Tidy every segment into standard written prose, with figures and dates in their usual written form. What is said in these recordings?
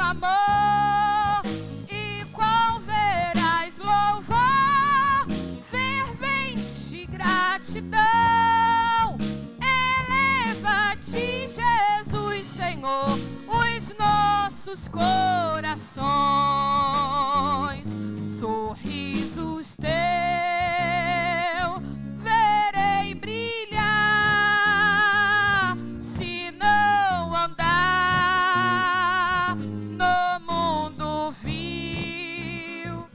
amor, e qual verás louvor, fervente gratidão. Eleva-te, Jesus, Senhor, os nossos corações. Sorrisos teus verei brilhar, se não andar no mundo vil.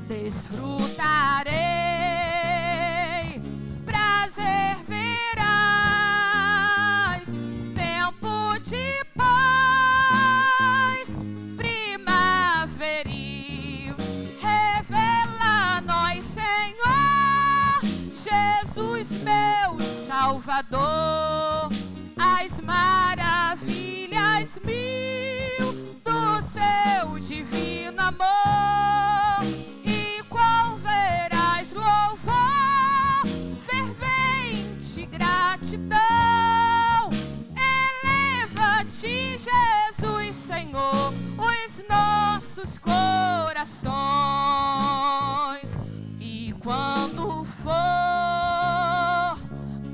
Desfrutarei, prazer verás, tempo de paz primaveril. Revela-nos, Senhor, Jesus, meu Salvador, as maravilhas mil do seu divino amor. E qual verás louvor, fervente gratidão. Eleva-te, Jesus, Senhor, os nossos corações. E quando for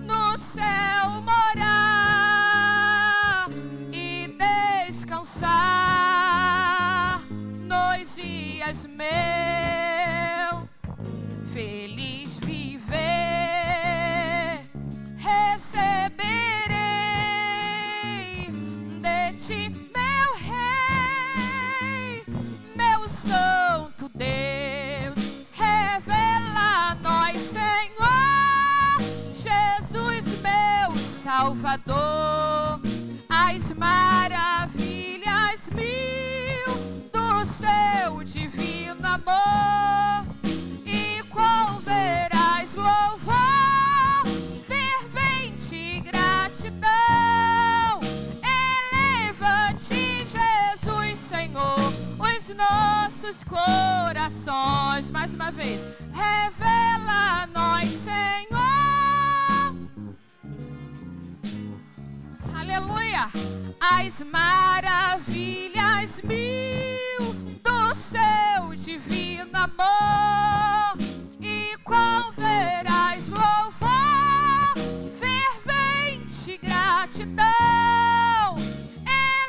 no céu morar e descansar nos dias meu, feliz viver, receberei de ti, meu Rei, meu Santo Deus. Revela-nos, Senhor, Jesus, meu Salvador, as maravilhas mil do seu divino amor. E qual verás louvor, fervente gratidão. Eleva-te, Jesus, Senhor, os nossos corações. Mais uma vez. Revela-nos, Senhor. Aleluia. As maravilhas mil do seu divino amor. E qual verás louvor, fervente gratidão.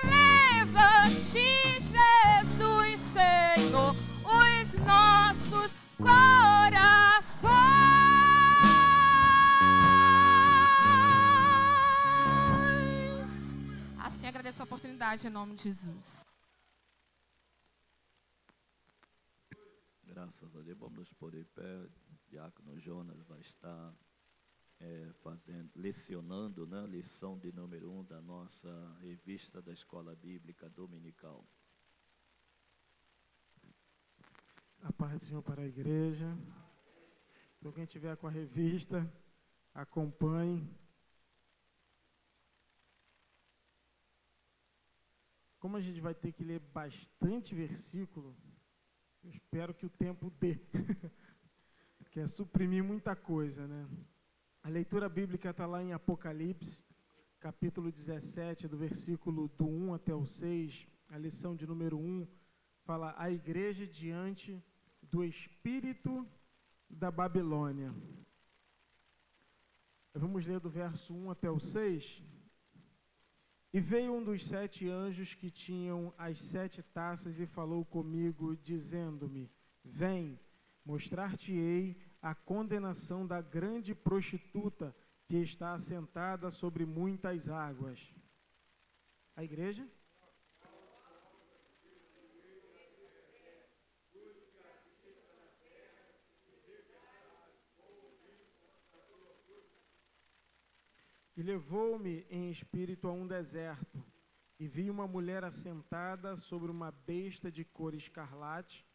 Eleva-te, Jesus, Senhor, os nossos corações. Assim agradeço a oportunidade em nome de Jesus. Graças a Deus, vamos nos pôr em pé. Diácono Jonas vai estar lecionando, né, lição de número 1 da nossa revista da Escola Bíblica Dominical. A paz do Senhor para a igreja. Então, quem tiver com a revista, acompanhe. Como a gente vai ter que ler bastante versículo, eu espero que o tempo dê, que é suprimir muita coisa, né? A leitura bíblica está lá em Apocalipse, capítulo 17, do versículo do 1 até o 6, a lição de número 1, fala a igreja diante do espírito da Babilônia. Vamos ler do verso 1 até o 6. E veio um dos 7 anjos que tinham as 7 taças e falou comigo, dizendo-me, vem, mostrar-te-ei a condenação da grande prostituta que está assentada sobre muitas águas. A igreja? E levou-me em espírito a um deserto, e vi uma mulher assentada sobre uma besta de cor escarlate,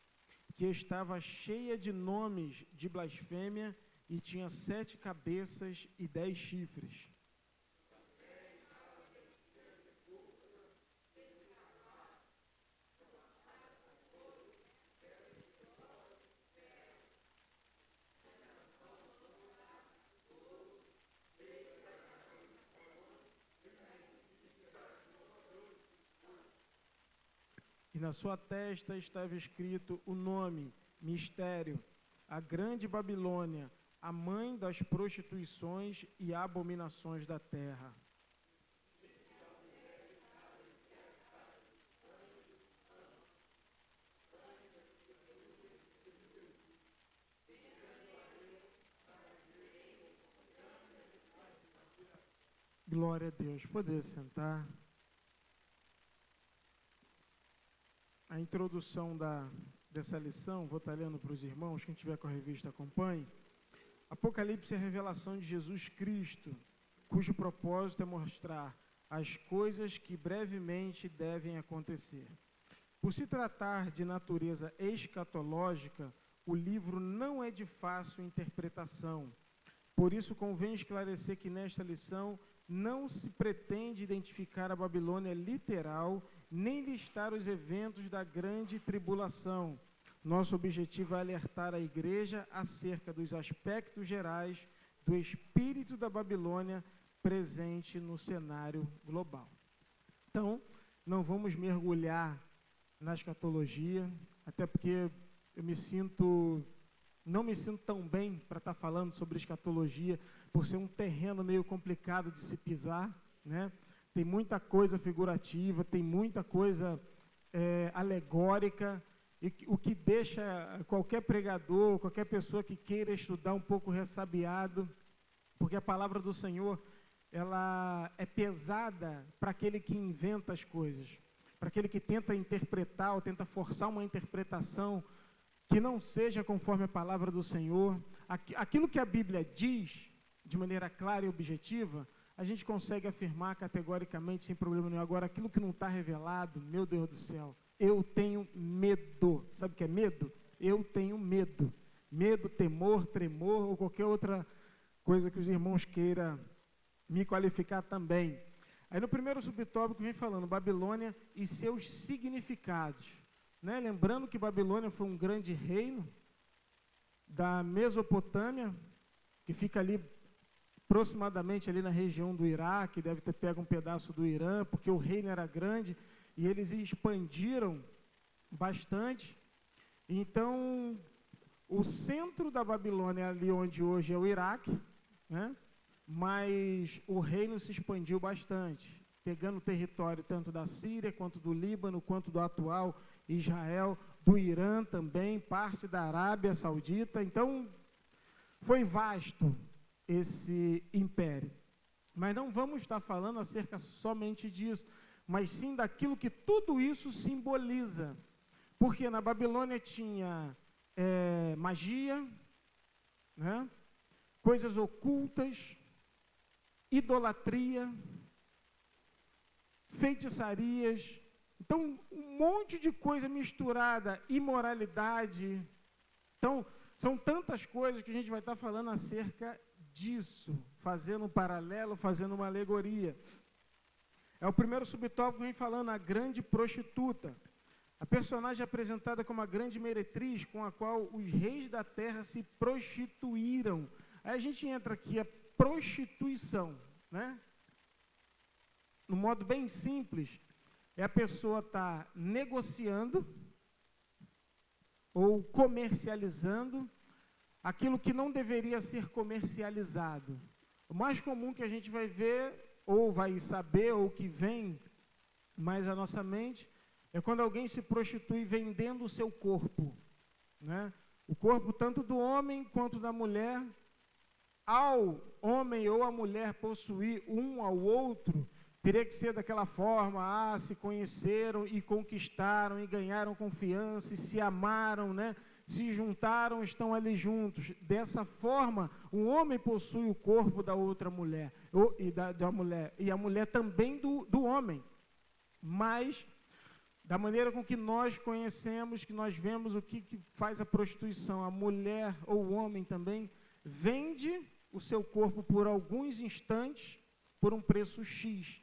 que estava cheia de nomes de blasfêmia, e tinha 7 cabeças e 10 chifres. e na sua testa estava escrito o nome, mistério, a grande Babilônia, a mãe das prostituições e abominações da terra. Glória a Deus. Poder sentar. A introdução dessa lição, vou estar lendo para os irmãos, quem tiver com a revista acompanhe. Apocalipse é a revelação de Jesus Cristo, cujo propósito é mostrar as coisas que brevemente devem acontecer. Por se tratar de natureza escatológica, o livro não é de fácil interpretação. Por isso, convém esclarecer que nesta lição não se pretende identificar a Babilônia literal, nem listar os eventos da grande tribulação. Nosso objetivo é alertar a igreja acerca dos aspectos gerais do espírito da Babilônia presente no cenário global. Então, não vamos mergulhar na escatologia, até porque eu não me sinto tão bem para estar falando sobre escatologia, por ser um terreno meio complicado de se pisar, né? Tem muita coisa figurativa, tem muita coisa alegórica, e o que deixa qualquer pregador, qualquer pessoa que queira estudar um pouco ressabiado, porque a palavra do Senhor, ela é pesada para aquele que inventa as coisas, para aquele que tenta interpretar ou tenta forçar uma interpretação que não seja conforme a palavra do Senhor. Aquilo que a Bíblia diz, de maneira clara e objetiva, a gente consegue afirmar categoricamente, sem problema nenhum. Agora, aquilo que não está revelado, meu Deus do céu, eu tenho medo. Sabe o que é medo? Eu tenho medo. Medo, temor, tremor, ou qualquer outra coisa que os irmãos queiram me qualificar também. Aí no primeiro subtópico vem falando Babilônia e seus significados. Né? Lembrando que Babilônia foi um grande reino da Mesopotâmia, que fica ali aproximadamente ali na região do Iraque, deve ter pego um pedaço do Irã, porque o reino era grande e eles expandiram bastante. Então, o centro da Babilônia é ali onde hoje é o Iraque, né? Mas o reino se expandiu bastante, pegando território tanto da Síria, quanto do Líbano, quanto do atual Israel, do Irã também, parte da Arábia Saudita. Então, foi vasto esse império. Mas não vamos estar falando acerca somente disso, mas sim daquilo que tudo isso simboliza. Porque na Babilônia tinha magia, né? Coisas ocultas, idolatria, feitiçarias. Então, um monte de coisa misturada, imoralidade. Então, são tantas coisas que a gente vai estar falando acerca disso, fazendo um paralelo, fazendo uma alegoria. É o primeiro subtópico que vem falando a grande prostituta. A personagem é apresentada como a grande meretriz com a qual os reis da terra se prostituíram. Aí a gente entra aqui, a prostituição, né? No modo bem simples, é a pessoa estar negociando ou comercializando aquilo que não deveria ser comercializado. O mais comum que a gente vai ver, ou vai saber, ou que vem mais à nossa mente, é quando alguém se prostitui vendendo o seu corpo, né? O corpo tanto do homem quanto da mulher. Ao homem ou a mulher possuir um ao outro, teria que ser daquela forma, se conheceram e conquistaram e ganharam confiança e se amaram, né? Se juntaram, estão ali juntos. Dessa forma, o homem possui o corpo da outra mulher, da mulher, e a mulher também do homem. Mas, da maneira com que nós conhecemos, que nós vemos o que faz a prostituição, a mulher ou o homem também vende o seu corpo por alguns instantes, por um preço X.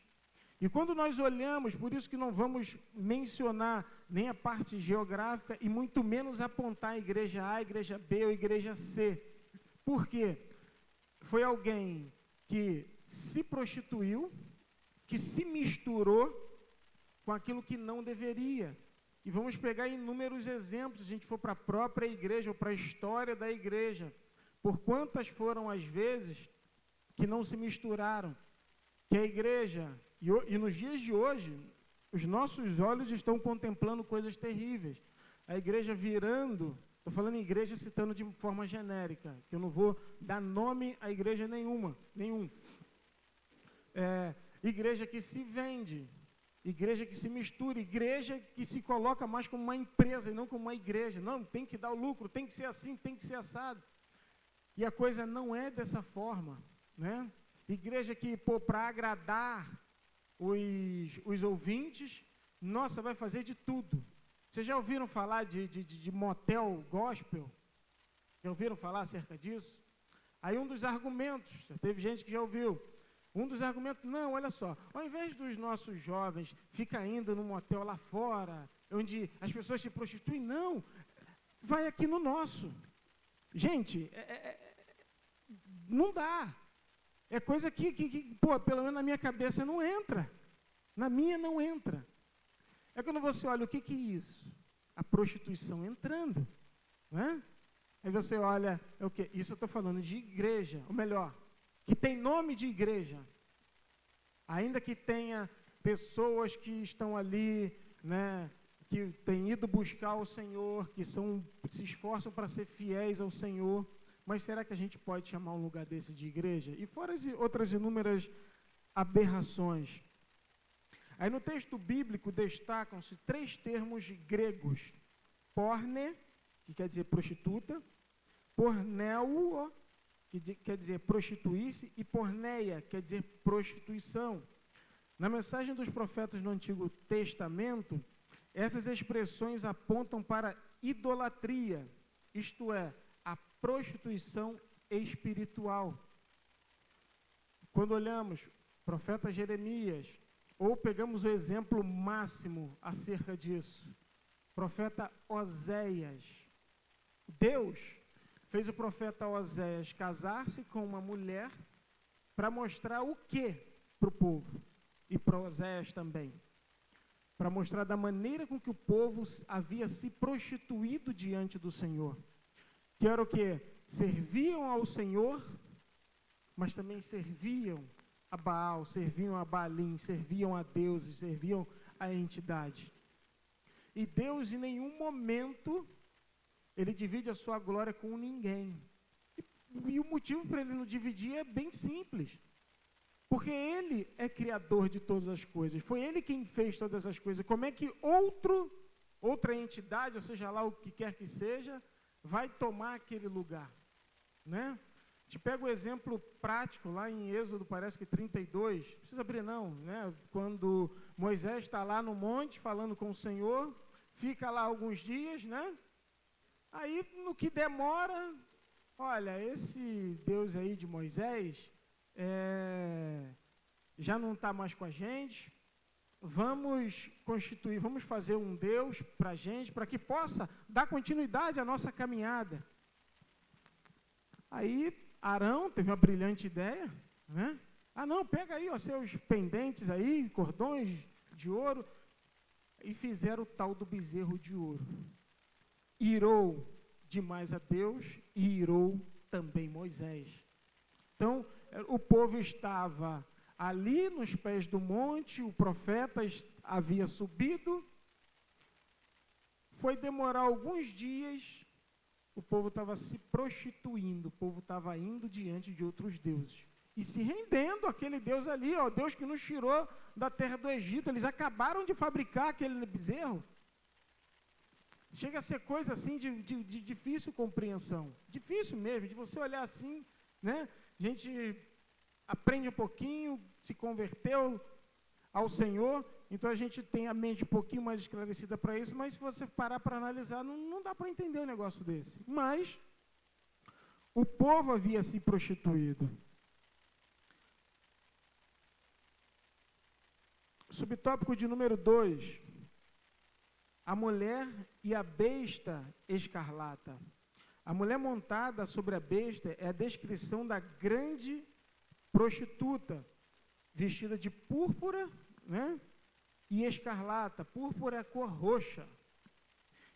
E quando nós olhamos, por isso que não vamos mencionar nem a parte geográfica e muito menos apontar a igreja A, a igreja B ou a igreja C. Por quê? Foi alguém que se prostituiu, que se misturou com aquilo que não deveria. E vamos pegar inúmeros exemplos, se a gente for para a própria igreja ou para a história da igreja, por quantas foram as vezes que não se misturaram, que a igreja, e nos dias de hoje, os nossos olhos estão contemplando coisas terríveis. A igreja virando, estou falando em igreja citando de forma genérica, que eu não vou dar nome a igreja nenhum. Igreja que se vende, igreja que se mistura, igreja que se coloca mais como uma empresa e não como uma igreja. Não, tem que dar o lucro, tem que ser assim, tem que ser assado. E a coisa não é dessa forma, né? Igreja que, para agradar os ouvintes, nossa, vai fazer de tudo. Vocês já ouviram falar de motel gospel? Já ouviram falar acerca disso? Aí um dos argumentos, já teve gente que já ouviu, um dos argumentos, não, olha só, ao invés dos nossos jovens ficar indo no motel lá fora, onde as pessoas se prostituem, não, vai aqui no nosso. Gente, não dá. É coisa que, pelo menos na minha cabeça não entra. Na minha não entra. É quando você olha, o que é isso? A prostituição entrando. Não é? Aí você olha, é o quê? Isso eu estou falando de igreja, ou melhor, que tem nome de igreja. Ainda que tenha pessoas que estão ali, né, que têm ido buscar o Senhor, que se esforçam para ser fiéis ao Senhor, mas será que a gente pode chamar um lugar desse de igreja? E fora as outras inúmeras aberrações. Aí no texto bíblico destacam-se 3 termos gregos. Porne, que quer dizer prostituta, porneo, que quer dizer prostituir-se, e porneia, quer dizer prostituição. Na mensagem dos profetas no Antigo Testamento, essas expressões apontam para idolatria, isto é, a prostituição espiritual. Quando olhamos profeta Jeremias, ou pegamos o exemplo máximo acerca disso, profeta Oséias, Deus fez o profeta Oséias casar-se com uma mulher para mostrar o que para o povo, e para Oséias também, para mostrar da maneira com que o povo havia se prostituído diante do Senhor, que era o que? Serviam ao Senhor, mas também serviam a Baal, serviam a Baalim, serviam a deuses, serviam a entidade. E Deus em nenhum momento ele divide a sua glória com ninguém. E o motivo para ele não dividir é bem simples. Porque ele é criador de todas as coisas. Foi ele quem fez todas as coisas. Como é que outra entidade, ou seja lá o que quer que seja, vai tomar aquele lugar? Né? A gente pega o exemplo prático lá em Êxodo, parece que 32, não precisa abrir não, né? Quando Moisés está lá no monte falando com o Senhor, fica lá alguns dias, né? Aí, no que demora, olha, esse Deus aí de Moisés já não está mais com a gente, vamos fazer um Deus para a gente, para que possa dar continuidade à nossa caminhada. Aí, Arão teve uma brilhante ideia, né? Ah, não, pega aí os seus pendentes aí, cordões de ouro, e fizeram o tal do bezerro de ouro. Irou demais a Deus e irou também Moisés. Então, o povo estava ali nos pés do monte, o profeta havia subido, foi demorar alguns dias, o povo estava se prostituindo, o povo estava indo diante de outros deuses e se rendendo àquele Deus ali, ó, Deus que nos tirou da terra do Egito. Eles acabaram de fabricar aquele bezerro. Chega a ser coisa assim de difícil compreensão, difícil mesmo, de você olhar assim, né? A gente aprende um pouquinho, se converteu ao Senhor, então a gente tem a mente um pouquinho mais esclarecida para isso, mas se você parar para analisar, não dá para entender um negócio desse. Mas o povo havia se prostituído. Subtópico de número 2, a mulher e a besta escarlata. A mulher montada sobre a besta é a descrição da grande prostituta, vestida de púrpura, né? E escarlata. Púrpura é a cor roxa,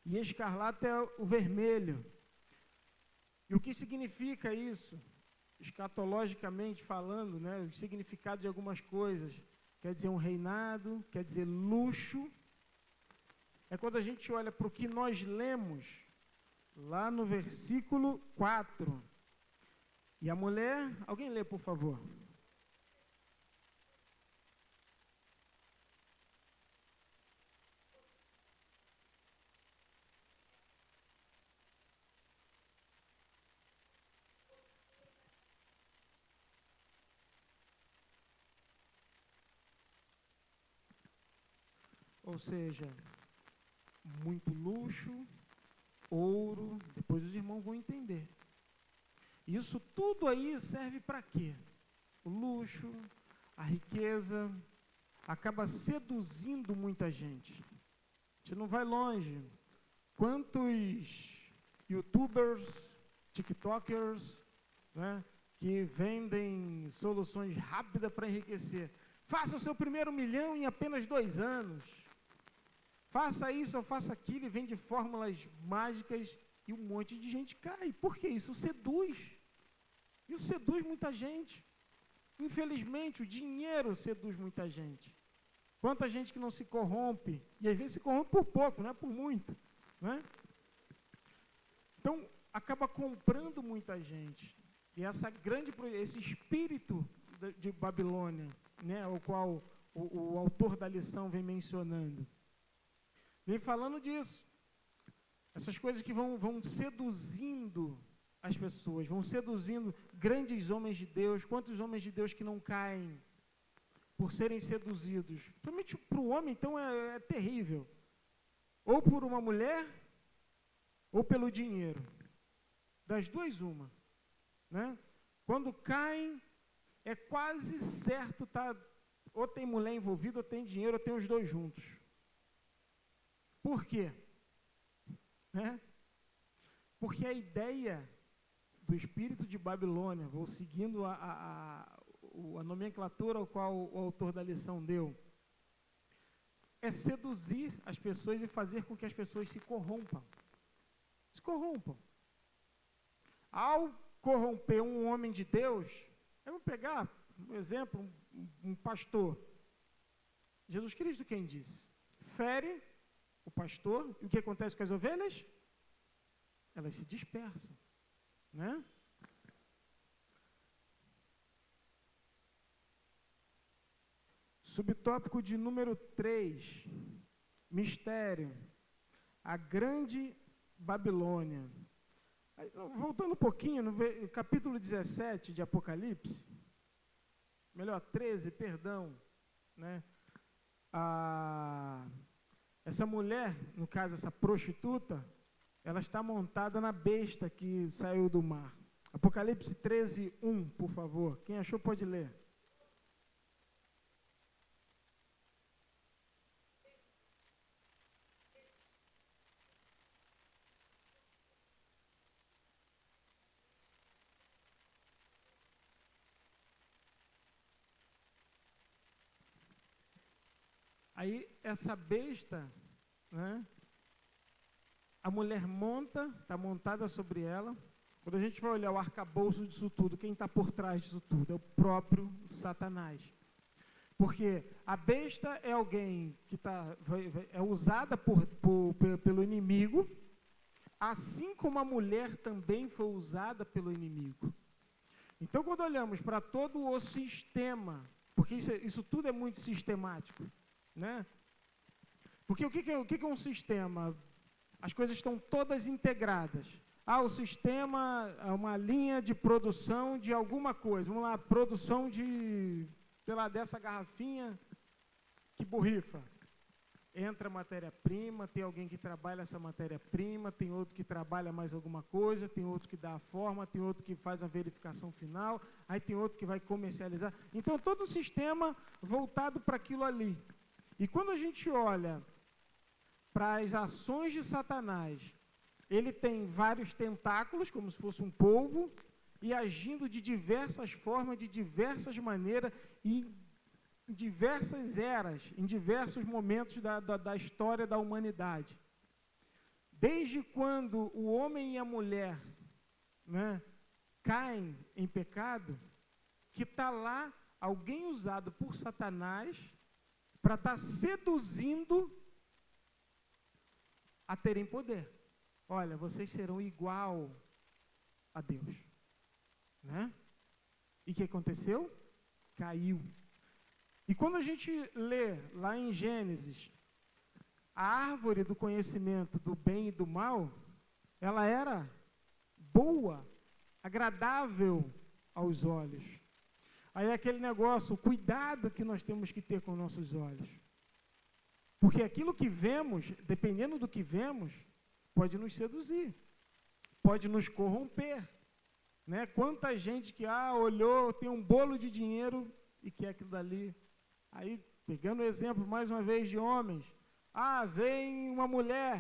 e escarlata é o vermelho. E o que significa isso? Escatologicamente falando, né, o significado de algumas coisas. Quer dizer um reinado, quer dizer luxo. É quando a gente olha para o que nós lemos, lá no versículo 4. E a mulher, alguém lê, por favor. Ou seja, muito luxo, ouro, depois os irmãos vão entender. Isso tudo aí serve para quê? O luxo, a riqueza, acaba seduzindo muita gente. A gente não vai longe. Quantos youtubers, tiktokers, né, que vendem soluções rápidas para enriquecer. Faça o seu primeiro 1 milhão em apenas 2 anos. Faça isso ou faça aquilo e vende fórmulas mágicas e um monte de gente cai. Por quê? Isso seduz. Isso seduz muita gente. Infelizmente, o dinheiro seduz muita gente. Quanta gente que não se corrompe, e às vezes se corrompe por pouco, não é por muito. Né? Então, acaba comprando muita gente. E esse espírito de Babilônia, né, o qual o autor da lição vem mencionando, vem falando disso. Essas coisas que vão seduzindo as pessoas, vão seduzindo grandes homens de Deus. Quantos homens de Deus que não caem por serem seduzidos? Principalmente para o homem, então, é terrível. Ou por uma mulher, ou pelo dinheiro. Das duas, uma. Né? Quando caem, é quase certo, ou tem mulher envolvida, ou tem dinheiro, ou tem os dois juntos. Por quê? Né? Porque a ideia do espírito de Babilônia, vou seguindo a nomenclatura ao qual o autor da lição deu, é seduzir as pessoas e fazer com que as pessoas se corrompam. Se corrompam. Ao corromper um homem de Deus, eu vou pegar, um exemplo, um pastor. Jesus Cristo quem disse? Fere o pastor, e o que acontece com as ovelhas? Elas se dispersam, né? Subtópico de número 3, mistério, a grande Babilônia. Voltando um pouquinho, no capítulo 17 de Apocalipse, melhor, 13, perdão, né? Essa mulher, no caso, essa prostituta, ela está montada na besta que saiu do mar. Apocalipse 13, 1, por favor. Quem achou pode ler. Aí, essa besta, né, a mulher está montada sobre ela. Quando a gente vai olhar o arcabouço disso tudo, quem está por trás disso tudo? É o próprio Satanás. Porque a besta é alguém que é usada pelo inimigo, assim como a mulher também foi usada pelo inimigo. Então, quando olhamos para todo o sistema, porque isso tudo é muito sistemático, né? Porque o que é um sistema? As coisas estão todas integradas. O sistema é uma linha de produção de alguma coisa. Vamos lá, produção dessa garrafinha que borrifa. Entra matéria-prima, tem alguém que trabalha essa matéria-prima, tem outro que trabalha mais alguma coisa, tem outro que dá a forma, tem outro que faz a verificação final, aí tem outro que vai comercializar. Então, todo um sistema voltado para aquilo ali. E quando a gente olha para as ações de Satanás, ele tem vários tentáculos, como se fosse um polvo, e agindo de diversas formas, de diversas maneiras, e em diversas eras, em diversos momentos da história da humanidade. desde quando o homem e a mulher, né, caem em pecado, que está lá alguém usado por Satanás para estar seduzindo a terem poder. Olha, vocês serão igual a Deus. Né? E o que aconteceu? Caiu. E quando a gente lê lá em Gênesis, a árvore do conhecimento do bem e do mal, ela era boa, agradável aos olhos. Aí é aquele negócio, o cuidado que nós temos que ter com nossos olhos. Porque aquilo que vemos, dependendo do que vemos, pode nos seduzir, pode nos corromper. Né? Quanta gente que olhou, tem um bolo de dinheiro e quer aquilo dali. Aí, pegando o exemplo mais uma vez de homens, vem uma mulher,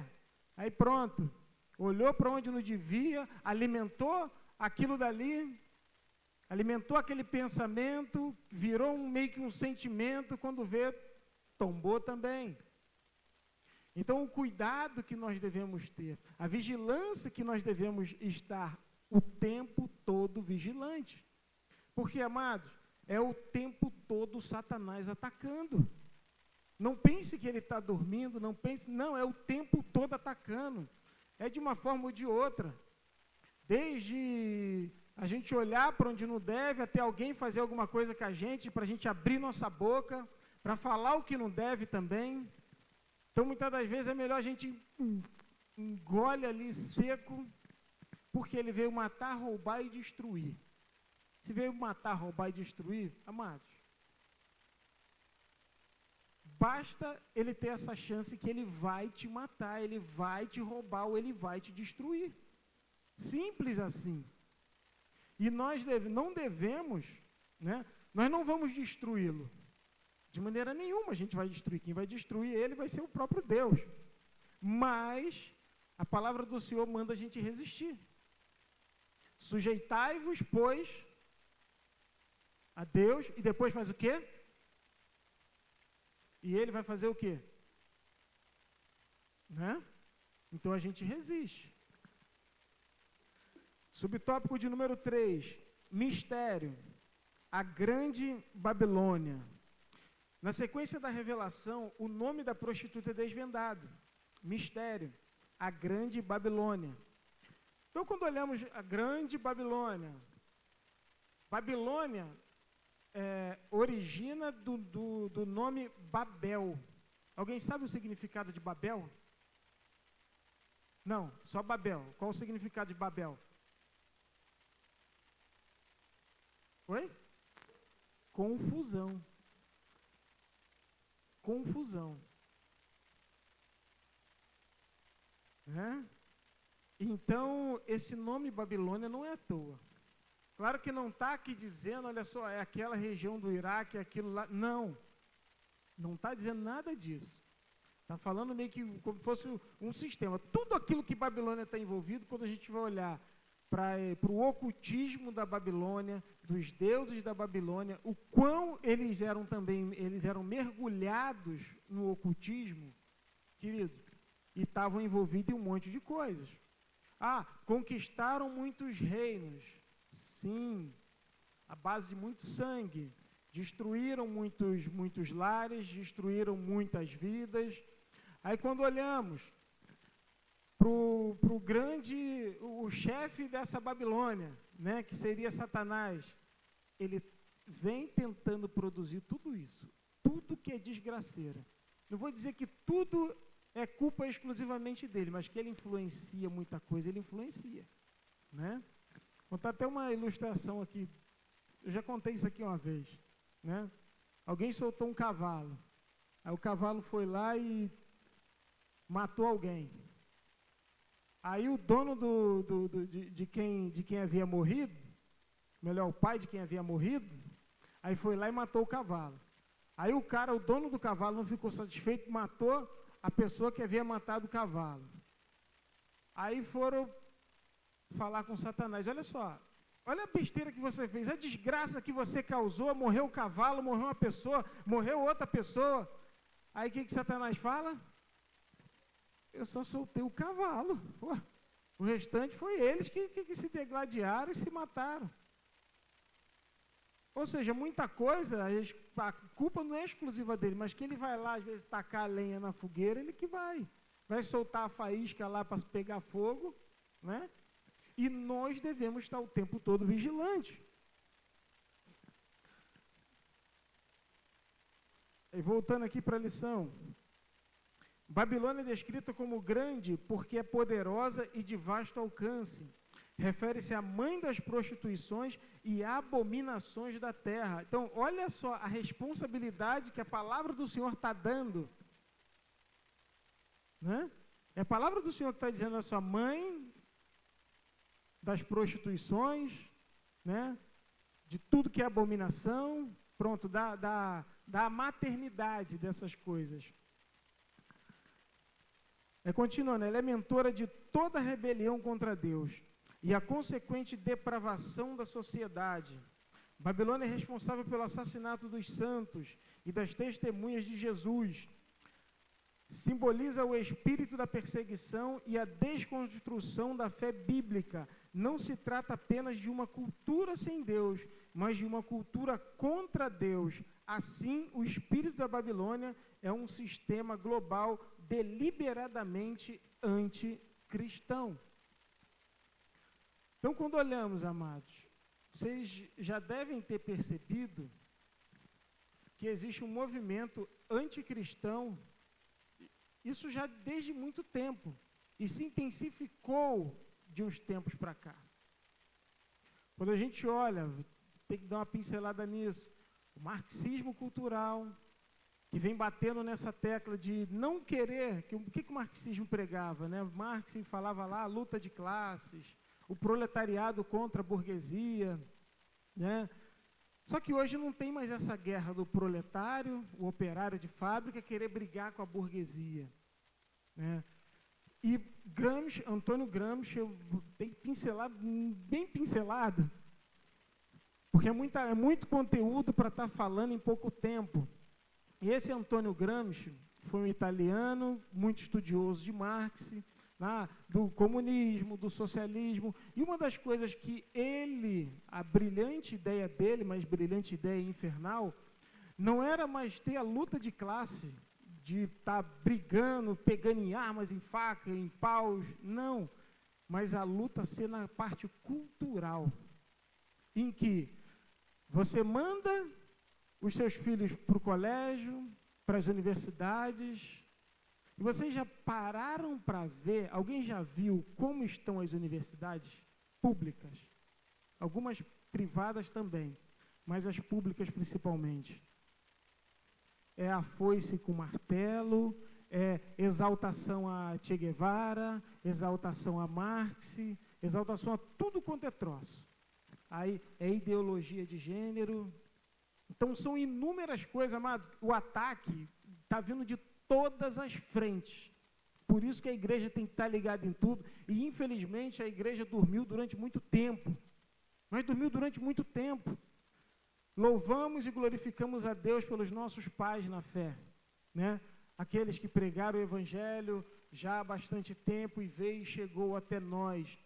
aí pronto, olhou para onde não devia, alimentou aquilo dali, alimentou aquele pensamento, virou meio que um sentimento, quando vê, tombou também. Então, o cuidado que nós devemos ter, a vigilância que nós devemos estar o tempo todo vigilante. Porque, amados, é o tempo todo Satanás atacando. Não pense que ele está dormindo, não, é o tempo todo atacando. É de uma forma ou de outra. Desde a gente olhar para onde não deve, até alguém fazer alguma coisa com a gente, para a gente abrir nossa boca, para falar o que não deve também. Então, muitas das vezes, é melhor a gente engole ali seco, porque ele veio matar, roubar e destruir. Se veio matar, roubar e destruir, amados, basta ele ter essa chance que ele vai te matar, ele vai te roubar ou ele vai te destruir. Simples assim. E nós não devemos, né, nós não vamos destruí-lo. De maneira nenhuma a gente vai destruir. Quem vai destruir ele vai ser o próprio Deus. Mas a palavra do Senhor manda a gente resistir. Sujeitai-vos, pois, a Deus, e depois faz o quê? E ele vai fazer o quê? Né? Então a gente resiste. Subtópico de número 3, mistério, a grande Babilônia. Na sequência da revelação, o nome da prostituta é desvendado. Mistério, a grande Babilônia. Então, quando olhamos a grande Babilônia, Babilônia origina do nome Babel. Alguém sabe o significado de Babel? Não, só Babel. Qual o significado de Babel? Oi? Confusão. Confusão. Então, esse nome Babilônia não é à toa. Claro que não está aqui dizendo, olha só, é aquela região do Iraque, é aquilo lá. Não. Não está dizendo nada disso. Está falando meio que como se fosse um sistema. Tudo aquilo que Babilônia está envolvido, quando a gente vai olhar para o ocultismo da Babilônia, dos deuses da Babilônia, o quão eles eram mergulhados no ocultismo, querido, e estavam envolvidos em um monte de coisas. Conquistaram muitos reinos, sim, à base de muito sangue, destruíram muitos lares, destruíram muitas vidas. Aí quando olhamos o chefe dessa Babilônia, né, que seria Satanás, ele vem tentando produzir tudo isso, tudo que é desgraceira. Não vou dizer que tudo é culpa exclusivamente dele, mas que ele influencia muita coisa, ele influencia. Né? Vou contar até uma ilustração aqui, eu já contei isso aqui uma vez. Né? Alguém soltou um cavalo, aí o cavalo foi lá e matou alguém. Aí o dono de quem havia morrido, melhor, o pai de quem havia morrido, aí foi lá e matou o cavalo. Aí o dono do cavalo não ficou satisfeito, matou a pessoa que havia matado o cavalo. Aí foram falar com Satanás, olha só, olha a besteira que você fez, a desgraça que você causou, morreu o cavalo, morreu uma pessoa, morreu outra pessoa. Aí o que Satanás fala? Eu só soltei o cavalo. Pô, o restante foi eles que se degladiaram e se mataram. Ou seja, muita coisa, a culpa não é exclusiva dele, mas que ele vai lá, às vezes, tacar a lenha na fogueira, ele que vai soltar a faísca lá para pegar fogo, né? E nós devemos estar o tempo todo vigilantes. E voltando aqui para a lição. Babilônia é descrita como grande porque é poderosa e de vasto alcance. Refere-se à mãe das prostituições e abominações da terra. Então, olha só a responsabilidade que a palavra do Senhor está dando. Né? É a palavra do Senhor que está dizendo a sua mãe das prostituições, né? De tudo que é abominação, pronto, da maternidade dessas coisas. Continuando, ela é mentora de toda rebelião contra Deus e a consequente depravação da sociedade. Babilônia é responsável pelo assassinato dos santos e das testemunhas de Jesus. Simboliza o espírito da perseguição e a desconstrução da fé bíblica. Não se trata apenas de uma cultura sem Deus, mas de uma cultura contra Deus. Assim, o espírito da Babilônia é um sistema global deliberadamente anticristão. Então, quando olhamos, amados, vocês já devem ter percebido que existe um movimento anticristão, isso já desde muito tempo, e se intensificou de uns tempos para cá. Quando a gente olha, tem que dar uma pincelada nisso, o marxismo cultural, que vem batendo nessa tecla de não querer, o que o marxismo pregava, né? Marx falava lá, a luta de classes, o proletariado contra a burguesia, né? Só que hoje não tem mais essa guerra do proletário, o operário de fábrica, querer brigar com a burguesia, né? E Gramsci, Antônio Gramsci, eu tenho que pincelar, bem pincelado, porque é muito conteúdo para estar falando em pouco tempo. E esse Antônio Gramsci foi um italiano, muito estudioso de Marx, do comunismo, do socialismo, e uma das coisas que a brilhante ideia dele, mas brilhante ideia infernal, não era mais ter a luta de classe, de estar brigando, pegando em armas, em faca, em paus, não, mas a luta ser na parte cultural, em que você manda os seus filhos para o colégio, para as universidades. E vocês já pararam para ver, alguém já viu como estão as universidades públicas? Algumas privadas também, mas as públicas principalmente. É a foice com martelo, é exaltação a Che Guevara, exaltação a Marx, exaltação a tudo quanto é troço. Aí é ideologia de gênero. Então, são inúmeras coisas, amado. O ataque está vindo de todas as frentes. Por isso que a igreja tem que estar ligada em tudo. E, infelizmente, a igreja dormiu durante muito tempo. Mas dormiu durante muito tempo. Louvamos e glorificamos a Deus pelos nossos pais na fé, né? Aqueles que pregaram o evangelho já há bastante tempo e veio e chegou até nós.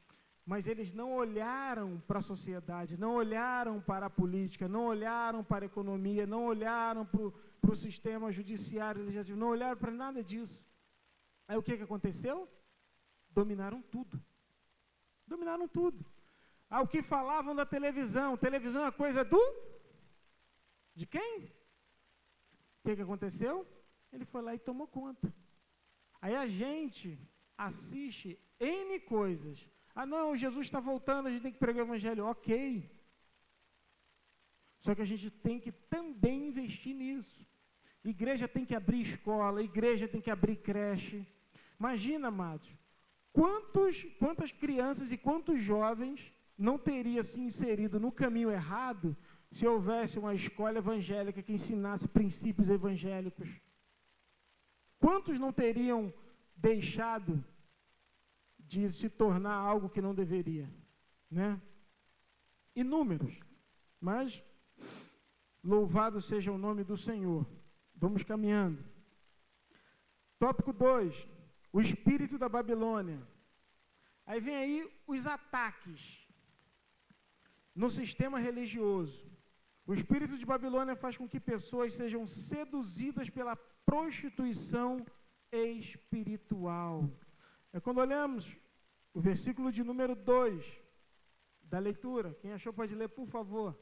Mas eles não olharam para a sociedade, não olharam para a política, não olharam para a economia, não olharam para o sistema judiciário legislativo, não olharam para nada disso. Aí o que aconteceu? Dominaram tudo. Dominaram tudo. O que falavam da televisão? Televisão é coisa de quem? O que aconteceu? Ele foi lá e tomou conta. Aí a gente assiste N coisas. Não, Jesus está voltando, a gente tem que pregar o evangelho. Ok. Só que a gente tem que também investir nisso. Igreja tem que abrir escola, igreja tem que abrir creche. Imagina, amados, quantas crianças e quantos jovens não teriam se inserido no caminho errado se houvesse uma escola evangélica que ensinasse princípios evangélicos? Quantos não teriam deixado de se tornar algo que não deveria, né? Inúmeros, mas louvado seja o nome do Senhor. Vamos caminhando. Tópico 2, o espírito da Babilônia. Aí vem aí os ataques no sistema religioso. O espírito de Babilônia faz com que pessoas sejam seduzidas pela prostituição espiritual. É quando olhamos o versículo de número 2 da leitura. Quem achou pode ler, por favor.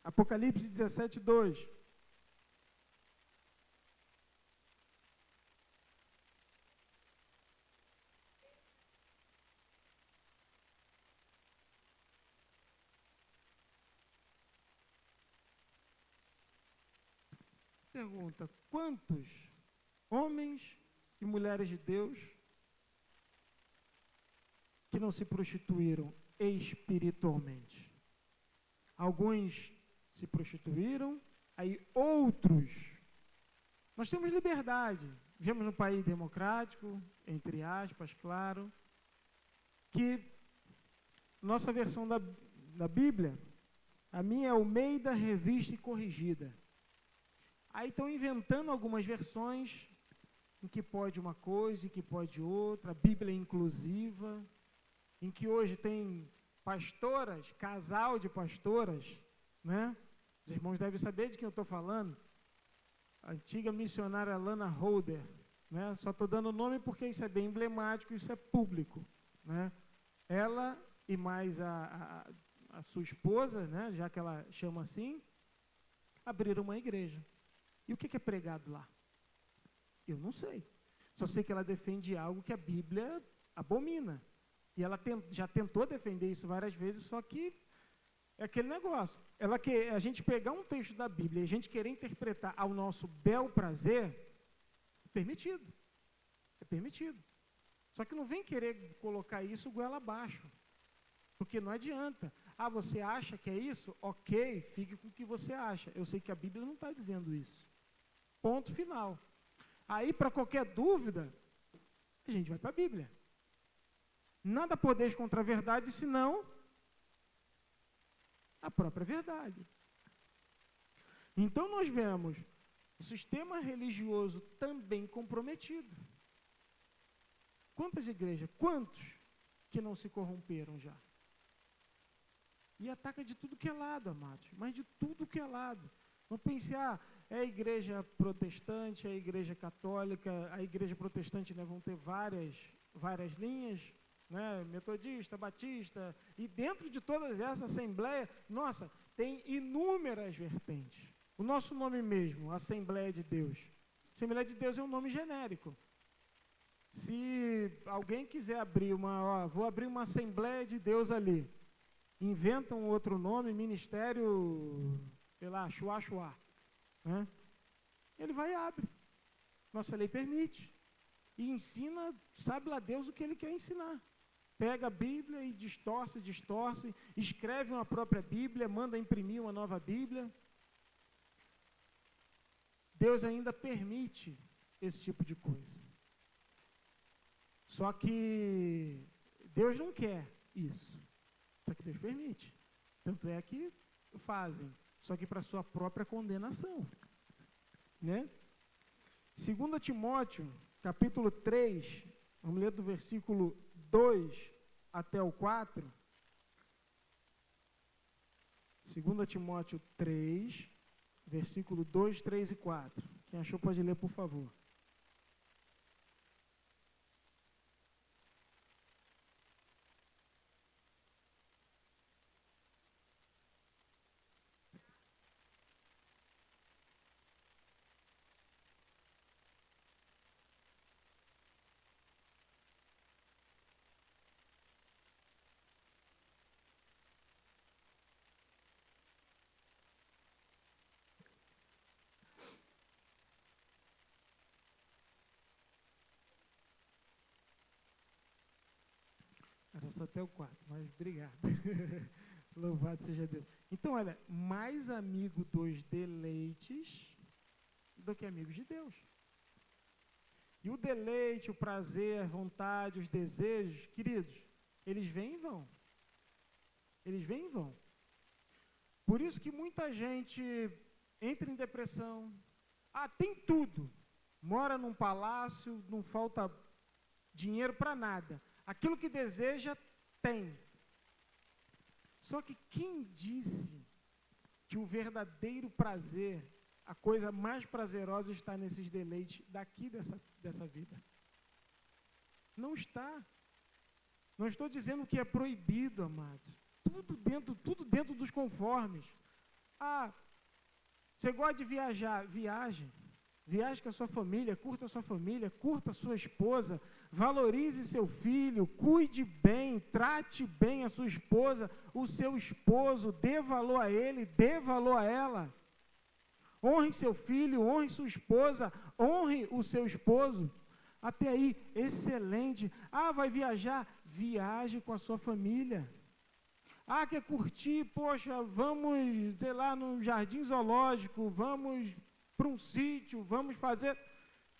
Apocalipse 17, 2. Pergunta: quantos homens e mulheres de Deus que não se prostituíram espiritualmente? Alguns se prostituíram, aí outros. Nós temos liberdade. Vivemos num país democrático, entre aspas, claro, que nossa versão da Bíblia, a minha é Almeida Revista e Corrigida. Aí estão inventando algumas versões em que pode uma coisa, em que pode outra, a Bíblia é inclusiva, em que hoje tem pastoras, casal de pastoras, né? Os irmãos devem saber de quem eu estou falando. A antiga missionária Lana Holder, né? Só estou dando o nome porque isso é bem emblemático, isso é público, né? Ela e mais a sua esposa, né? Já que ela chama assim, abriram uma igreja. E o que é pregado lá? Eu não sei. Só sei que ela defende algo que a Bíblia abomina. E ela já tentou defender isso várias vezes, só que é aquele negócio. A gente pegar um texto da Bíblia e a gente querer interpretar ao nosso bel prazer, é permitido. É permitido. Só que não vem querer colocar isso goela abaixo. Porque não adianta. Ah, você acha que é isso? Ok, fique com o que você acha. Eu sei que a Bíblia não está dizendo isso. Ponto final. Aí, para qualquer dúvida, a gente vai para a Bíblia. Nada podeis contra a verdade, senão a própria verdade. Então, nós vemos o sistema religioso também comprometido. Quantas igrejas, quantos que não se corromperam já? E ataca de tudo que é lado, amados, mas de tudo que é lado. Não pense, é a igreja protestante, é a igreja católica, a igreja protestante, né, vão ter várias linhas, né, metodista, batista, e dentro de todas essas assembleias, nossa, tem inúmeras vertentes. O nosso nome mesmo, Assembleia de Deus. Assembleia de Deus é um nome genérico. Se alguém quiser abrir vou abrir uma Assembleia de Deus ali, inventa um outro nome, ministério, sei lá, Chuá, né? Ele vai e abre. Nossa lei permite. E ensina, sabe lá Deus o que ele quer ensinar. Pega a Bíblia e distorce, escreve uma própria Bíblia, manda imprimir uma nova Bíblia. Deus ainda permite esse tipo de coisa. Só que Deus não quer isso. Só que Deus permite. Tanto é que fazem, só que para sua própria condenação. Né? 2 Timóteo, capítulo 3, vamos ler do versículo 2 até o 4. 2 Timóteo 3, versículo 2, 3 e 4. Quem achou pode ler, por favor. Era só até o 4, mas obrigado. Louvado seja Deus. Então, olha, mais amigo dos deleites do que amigos de Deus. E o deleite, o prazer, a vontade, os desejos, queridos, eles vêm e vão. Eles vêm e vão. Por isso que muita gente entra em depressão. Tem tudo. mora num palácio, não falta dinheiro para nada. Aquilo que deseja, tem. Só que quem disse que o verdadeiro prazer, a coisa mais prazerosa está nesses deleites daqui dessa vida? Não está. Não estou dizendo que é proibido, amados. Tudo dentro dos conformes. Ah, você gosta de viajar? Viaje. Viaje com a sua família, curta a sua esposa, valorize seu filho, cuide bem, trate bem a sua esposa, o seu esposo, dê valor a ele, dê valor a ela. Honre seu filho, honre sua esposa, honre o seu esposo. Até aí, excelente. Ah, vai viajar? Viaje com a sua família. Ah, quer curtir? Poxa, vamos, sei lá, no jardim zoológico, vamos para um sítio, vamos fazer...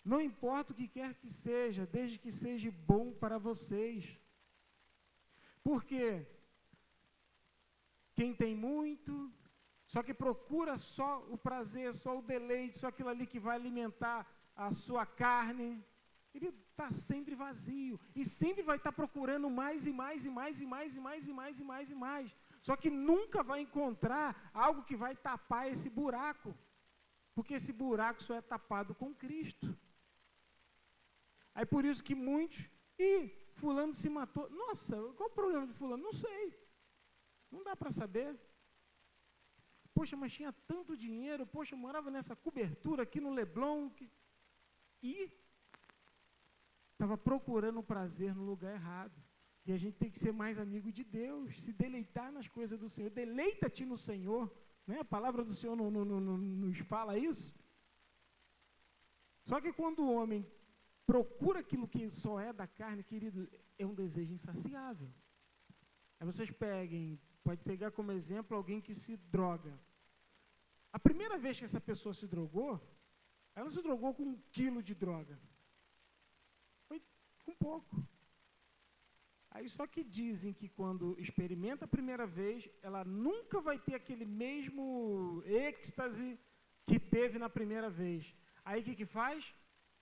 Não importa o que quer que seja, desde que seja bom para vocês. Porque quem tem muito, só que procura só o prazer, só o deleite, só aquilo ali que vai alimentar a sua carne, ele está sempre vazio. E sempre vai estar procurando mais e mais e mais e mais e mais e mais e mais e mais. Só que nunca vai encontrar algo que vai tapar esse buraco. Porque esse buraco só é tapado com Cristo. Aí por isso que muitos, fulano se matou. Nossa, qual o problema de fulano? Não sei. Não dá para saber. Poxa, mas tinha tanto dinheiro. Poxa, morava nessa cobertura aqui no Leblon. E estava procurando o prazer no lugar errado. E a gente tem que ser mais amigo de Deus, se deleitar nas coisas do Senhor. Deleita-te no Senhor. Né? A palavra do Senhor não nos fala isso. Só que quando o homem procura aquilo que só é da carne, querido, é um desejo insaciável. Aí vocês pode pegar como exemplo alguém que se droga. A primeira vez que essa pessoa se drogou, ela se drogou com 1 quilo de droga. Foi com pouco. Aí só que dizem que quando experimenta a primeira vez, ela nunca vai ter aquele mesmo êxtase que teve na primeira vez. Aí o que faz?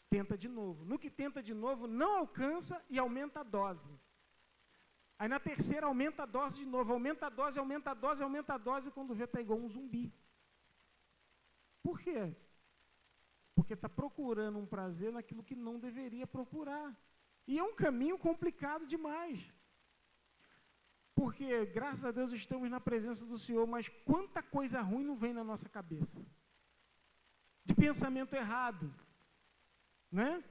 Tenta de novo. No que tenta de novo, não alcança e aumenta a dose. Aí na terceira aumenta a dose de novo, aumenta a dose, aumenta a dose, aumenta a dose, e quando vê está igual um zumbi. Por quê? Porque está procurando um prazer naquilo que não deveria procurar. E é um caminho complicado demais. Porque, graças a Deus, estamos na presença do Senhor, mas quanta coisa ruim não vem na nossa cabeça. De pensamento errado. Né?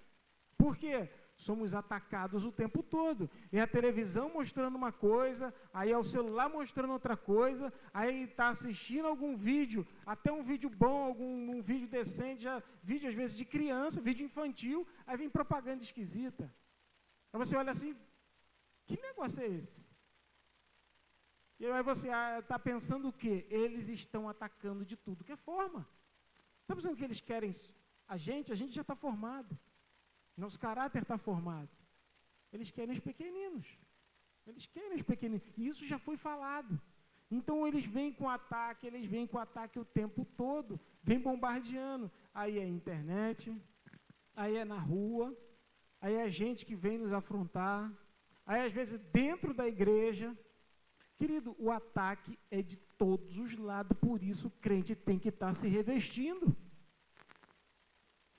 Porque somos atacados o tempo todo. É a televisão mostrando uma coisa, aí é o celular mostrando outra coisa, aí está assistindo algum vídeo, até um vídeo bom, um vídeo decente, vídeo às vezes de criança, vídeo infantil, aí vem propaganda esquisita. Aí você olha assim, que negócio é esse? E aí você está pensando o quê? Eles estão atacando de tudo que é forma. Está pensando que eles querem a gente já está formado. Nosso caráter está formado. Eles querem os pequeninos. Eles querem os pequeninos. E isso já foi falado. Então eles vêm com ataque o tempo todo. Vêm bombardeando. Aí é internet, aí é na rua, aí é gente que vem nos afrontar, aí às vezes dentro da igreja. Querido, o ataque é de todos os lados, por isso o crente tem que estar se revestindo.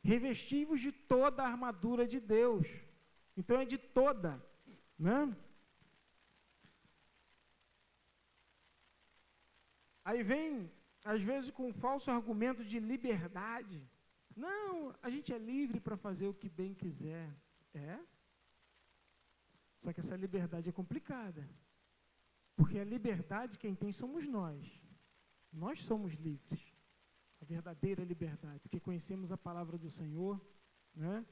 Revestivos de toda a armadura de Deus. Então é de toda, né? Aí vem, às vezes, com um falso argumento de liberdade. Não, a gente é livre para fazer o que bem quiser. É? Só que essa liberdade é complicada. Porque a liberdade quem tem somos nós. Nós somos livres. A verdadeira liberdade, porque conhecemos a palavra do Senhor, né?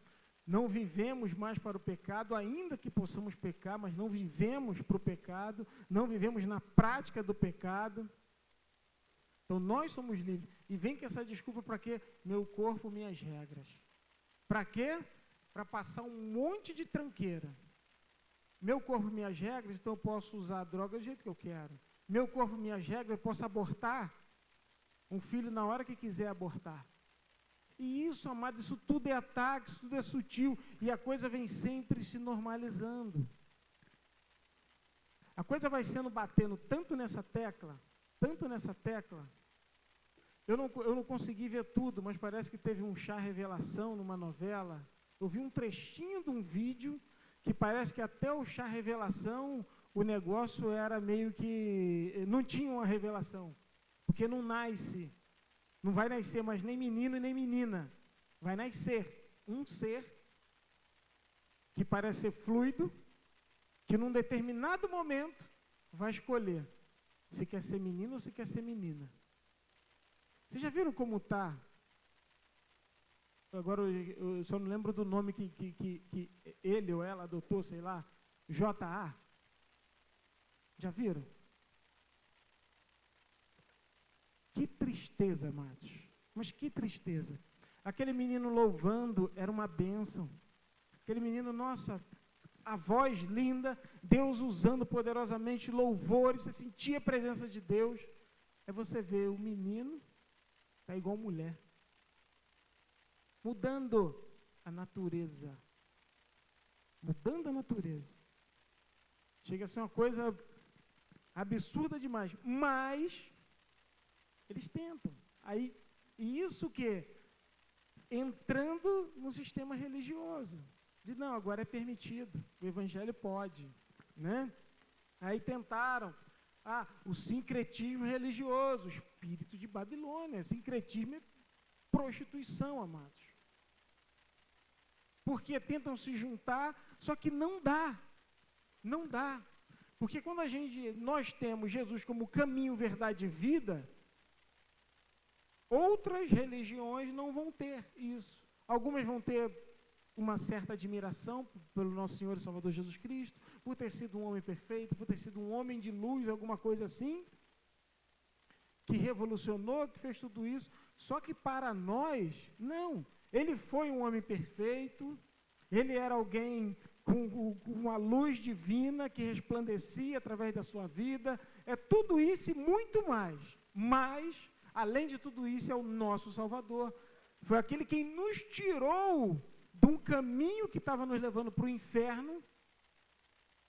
Não vivemos mais para o pecado, ainda que possamos pecar, mas não vivemos para o pecado, não vivemos na prática do pecado. Então nós somos livres. E vem com essa desculpa para quê? Meu corpo, minhas regras. Para quê? Para passar um monte de tranqueira. Meu corpo, minhas regras, então eu posso usar a droga do jeito que eu quero. Meu corpo, minhas regras, eu posso abortar um filho na hora que quiser abortar. E isso, amado, isso tudo é ataque, isso tudo é sutil, e a coisa vem sempre se normalizando. A coisa vai sendo batendo tanto nessa tecla, eu não consegui ver tudo, mas parece que teve um chá revelação numa novela. Eu vi um trechinho de um vídeo que parece que até o chá revelação, o negócio era meio que... não tinha uma revelação, porque não vai nascer mais nem menino nem menina. Vai nascer um ser que parece ser fluido, que num determinado momento vai escolher se quer ser menino ou se quer ser menina. Vocês já viram como está? Agora eu só não lembro do nome que ele ou ela adotou, sei lá, J.A. Já viram? Que tristeza, amados. Mas que tristeza. Aquele menino louvando era uma bênção. Aquele menino, nossa, a voz linda, Deus usando poderosamente louvores, você sentia a presença de Deus. Aí você vê o menino, está igual mulher. Mudando a natureza. Chega a ser uma coisa absurda demais. Mas eles tentam. Aí, e isso que? Entrando no sistema religioso. De não, agora é permitido. O evangelho pode. Né? Aí tentaram. O sincretismo religioso, o espírito de Babilônia. Sincretismo é prostituição, amados. Porque tentam se juntar, só que não dá. Não dá. Porque quando nós temos Jesus como caminho, verdade e vida, outras religiões não vão ter isso. Algumas vão ter uma certa admiração pelo nosso Senhor e Salvador Jesus Cristo, por ter sido um homem perfeito, por ter sido um homem de luz, alguma coisa assim, que revolucionou, que fez tudo isso. Só que para nós, não. Ele foi um homem perfeito, ele era alguém com uma luz divina que resplandecia através da sua vida. É tudo isso e muito mais. Mas, além de tudo isso, é o nosso Salvador. Foi aquele quem nos tirou de um caminho que estava nos levando para o inferno,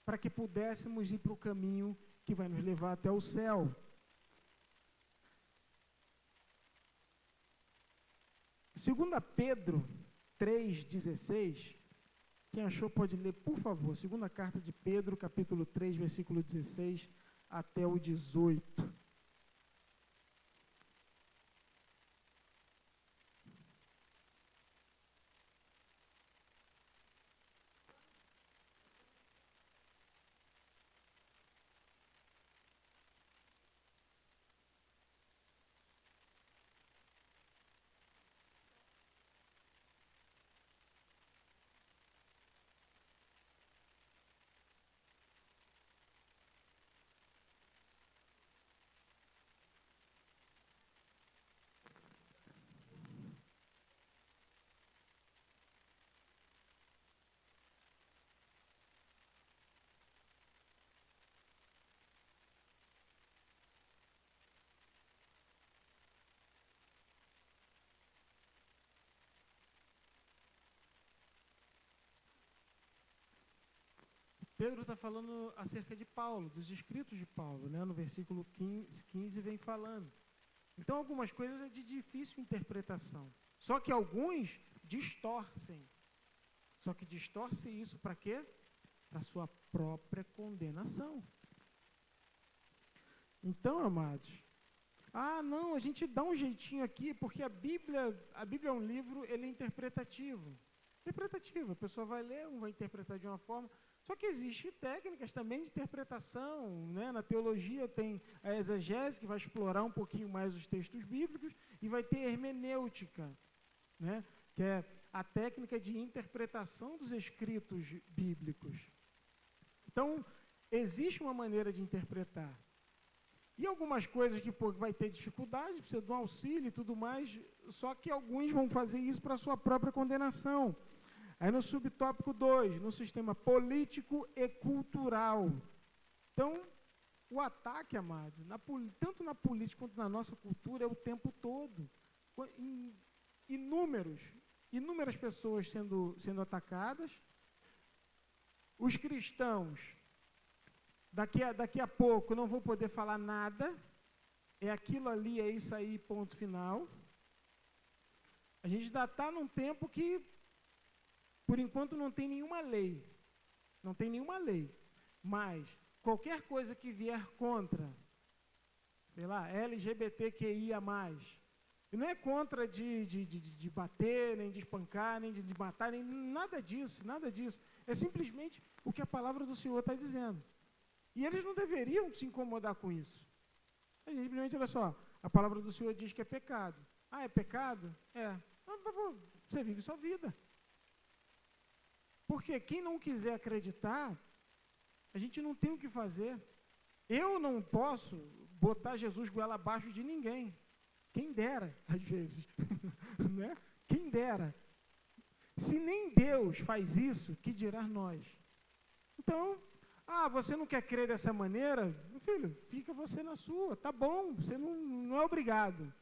para que pudéssemos ir para o caminho que vai nos levar até o céu. 2 Pedro 3,16, quem achou pode ler, por favor, 2ª carta de Pedro, capítulo 3, versículo 16 até o 18. Pedro está falando acerca de Paulo, dos escritos de Paulo, né? No versículo 15 vem falando. Então, algumas coisas é de difícil interpretação. Só que alguns distorcem. Só que distorcem isso para quê? Para a sua própria condenação. Então, amados, não, a gente dá um jeitinho aqui, porque a Bíblia é um livro, ele é interpretativo. Interpretativo, a pessoa vai ler, vai interpretar de uma forma. Só que existem técnicas também de interpretação, né? Na teologia tem a exegese, que vai explorar um pouquinho mais os textos bíblicos, e vai ter a hermenêutica, né? Que é a técnica de interpretação dos escritos bíblicos. Então, existe uma maneira de interpretar. E algumas coisas que vai ter dificuldade, precisa de um auxílio e tudo mais, só que alguns vão fazer isso para a sua própria condenação. Aí no subtópico 2, no sistema político e cultural. Então, o ataque, amado, tanto na política quanto na nossa cultura, é o tempo todo. inúmeras pessoas sendo atacadas. Os cristãos, daqui a pouco, não vão poder falar nada. É aquilo ali, é isso aí, ponto final. A gente ainda está num tempo que, por enquanto, não tem nenhuma lei. Não tem nenhuma lei. Mas qualquer coisa que vier contra, sei lá, LGBTQIA+, e não é contra de bater, nem de espancar, nem de matar, nem nada disso, nada disso. É simplesmente o que a palavra do Senhor está dizendo. E eles não deveriam se incomodar com isso. É simplesmente, olha só, a palavra do Senhor diz que é pecado. Ah, é pecado? É. Você vive sua vida. Porque quem não quiser acreditar, a gente não tem o que fazer. Eu não posso botar Jesus goela abaixo de ninguém. Quem dera, às vezes. Né? Quem dera. Se nem Deus faz isso, que dirá nós? Então, você não quer crer dessa maneira? Meu filho, fica você na sua. Tá bom, você não é obrigado.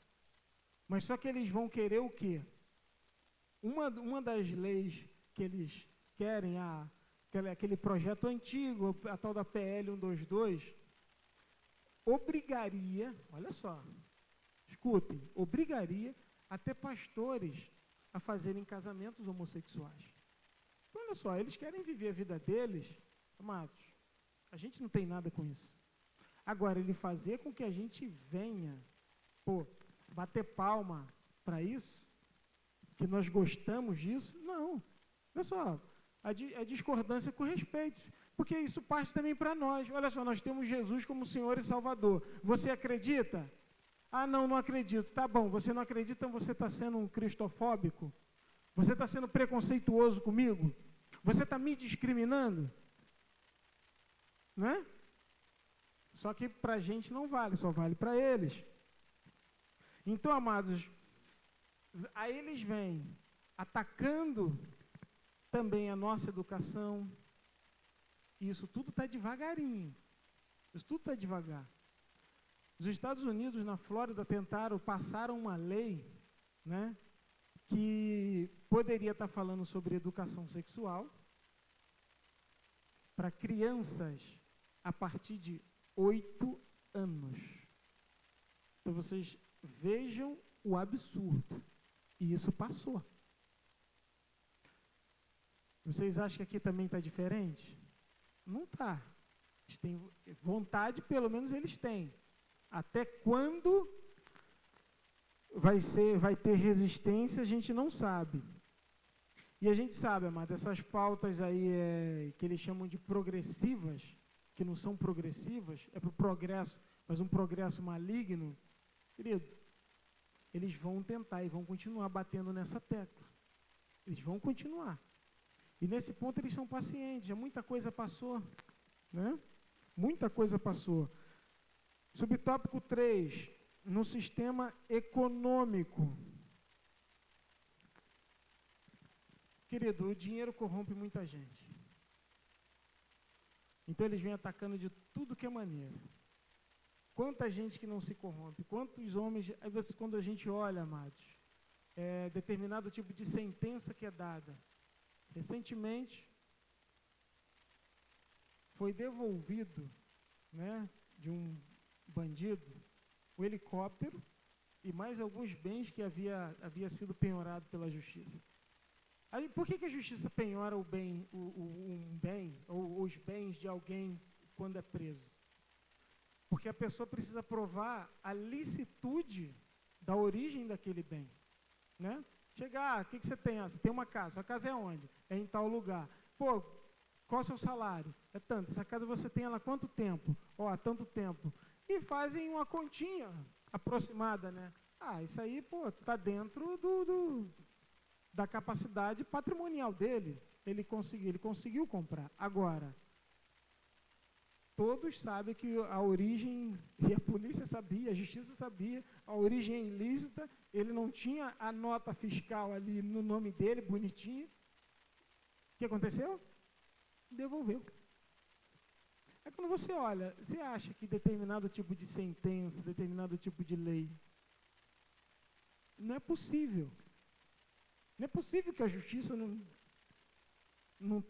Mas só que eles vão querer o quê? Uma das leis que eles querem, aquele projeto antigo, a tal da PL 122, obrigaria, olha só, escutem, obrigaria até pastores a fazerem casamentos homossexuais. Então, olha só, eles querem viver a vida deles, amados, a gente não tem nada com isso. Agora, ele fazer com que a gente venha, bater palma para isso, que nós gostamos disso, não. Olha só, a discordância com respeito, porque isso parte também para nós. Olha só, nós temos Jesus como Senhor e Salvador. Você acredita? Não acredito. Tá bom, você não acredita, então você está sendo um cristofóbico? Você está sendo preconceituoso comigo? Você está me discriminando? Não é? Só que para a gente não vale, só vale para eles. Então, amados, aí eles vêm atacando também a nossa educação. E isso tudo está devagarinho. Isso tudo está devagar. Os Estados Unidos, na Flórida, passaram uma lei, né, que poderia estar falando sobre educação sexual para crianças a partir de 8 anos. Então, vocês vejam o absurdo. E isso passou. Vocês acham que aqui também está diferente? Não está. Eles têm vontade, pelo menos eles têm. Até quando vai ter resistência, a gente não sabe. E a gente sabe, amado, essas pautas aí que eles chamam de progressivas, que não são progressivas, é para o progresso, mas um progresso maligno, querido, eles vão tentar e vão continuar batendo nessa tecla. Eles vão continuar. E nesse ponto eles são pacientes, muita coisa passou, né? Muita coisa passou. Subtópico 3, no sistema econômico. Querido, o dinheiro corrompe muita gente. Então eles vêm atacando de tudo que é maneira. Quanta gente que não se corrompe, quantos homens, aí quando a gente olha, amados, determinado tipo de sentença que é dada. Recentemente, foi devolvido, né, de um bandido, o helicóptero e mais alguns bens que havia sido penhorado pela justiça. Aí, por que a justiça penhora um bem ou os bens de alguém quando é preso? Porque a pessoa precisa provar a licitude da origem daquele bem, né? Chegar, o que você tem? Você tem uma casa. Sua casa é onde? É em tal lugar. Qual é o seu salário? É tanto. Essa casa você tem ela há quanto tempo? Há tanto tempo. E fazem uma continha aproximada, né? Isso aí, está dentro da capacidade patrimonial dele. Ele conseguiu comprar. Agora, todos sabem que a origem, e a polícia sabia, a justiça sabia, a origem é ilícita, ele não tinha a nota fiscal ali no nome dele, bonitinho. O que aconteceu? Devolveu. Aí quando você olha, você acha que determinado tipo de sentença, determinado tipo de lei, não é possível Não é possível que a justiça não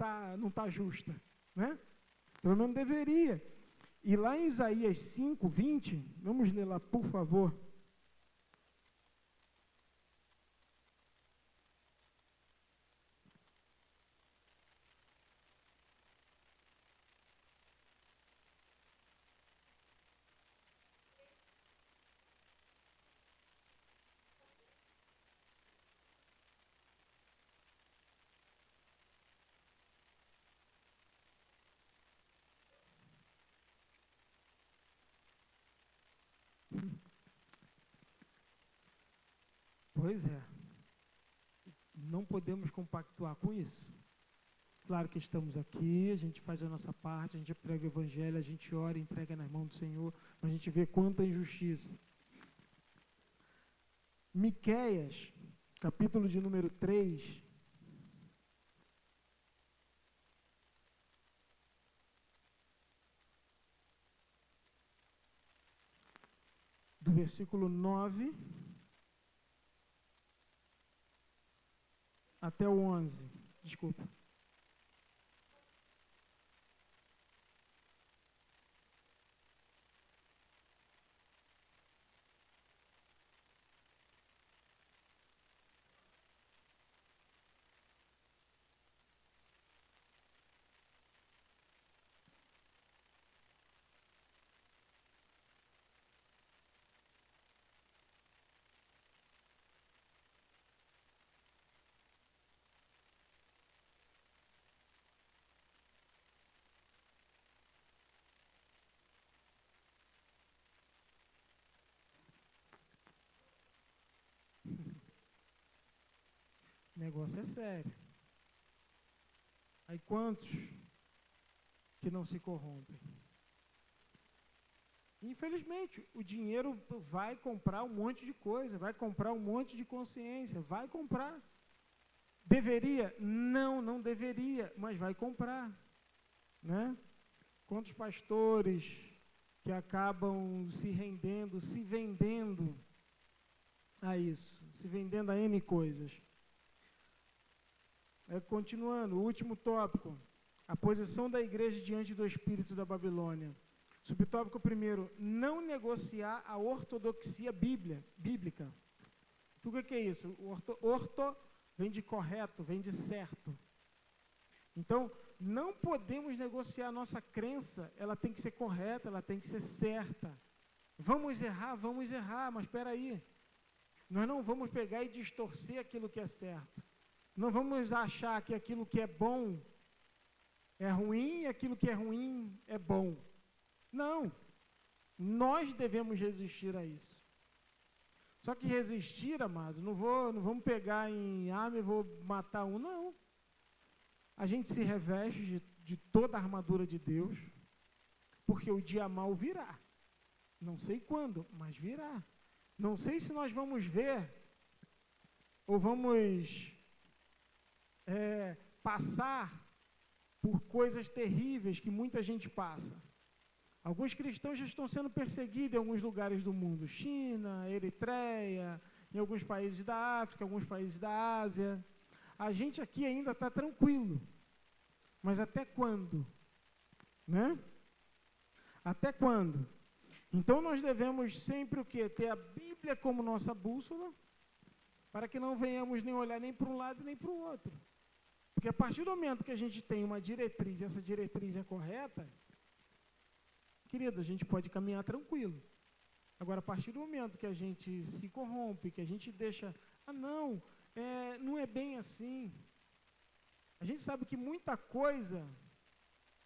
tá justa, né? Pelo menos deveria. E lá em Isaías 5, 20, vamos ler lá, por favor. Pois é. Não podemos compactuar com isso. Claro que estamos aqui, a gente faz a nossa parte, a gente prega o evangelho, a gente ora, entrega nas mãos do Senhor, mas a gente vê quanta injustiça. Miqueias, capítulo de número 3, do versículo 9 até o 11, desculpa. O negócio é sério. Aí quantos que não se corrompem? Infelizmente, o dinheiro vai comprar um monte de coisa, vai comprar um monte de consciência, vai comprar. Deveria? Não, não deveria, mas vai comprar, né? Quantos pastores que acabam se rendendo, se vendendo a isso, se vendendo a N coisas. Continuando, o último tópico, a posição da igreja diante do espírito da Babilônia. Subtópico primeiro, não negociar a ortodoxia bíblica. O que é isso? Orto vem de correto, vem de certo. Então, não podemos negociar a nossa crença, ela tem que ser correta, ela tem que ser certa. Vamos errar, mas espera aí. Nós não vamos pegar e distorcer aquilo que é certo. Não vamos achar que aquilo que é bom é ruim e aquilo que é ruim é bom. Não. Nós devemos resistir a isso. Só que resistir, amados, não vamos pegar em arma e vou matar um, não. A gente se reveste de toda a armadura de Deus, porque o dia mau virá. Não sei quando, mas virá. Não sei se nós vamos ver ou vamos passar por coisas terríveis que muita gente passa. Alguns cristãos já estão sendo perseguidos em alguns lugares do mundo. China, Eritreia, em alguns países da África, alguns países da Ásia. A gente aqui ainda está tranquilo. Mas até quando? Né? Até quando? Então nós devemos sempre o quê? Ter a Bíblia como nossa bússola, para que não venhamos nem olhar nem para um lado nem para o outro. Porque a partir do momento que a gente tem uma diretriz, e essa diretriz é correta, querido, a gente pode caminhar tranquilo. Agora, a partir do momento que a gente se corrompe, que a gente deixa, não é bem assim. A gente sabe que muita coisa,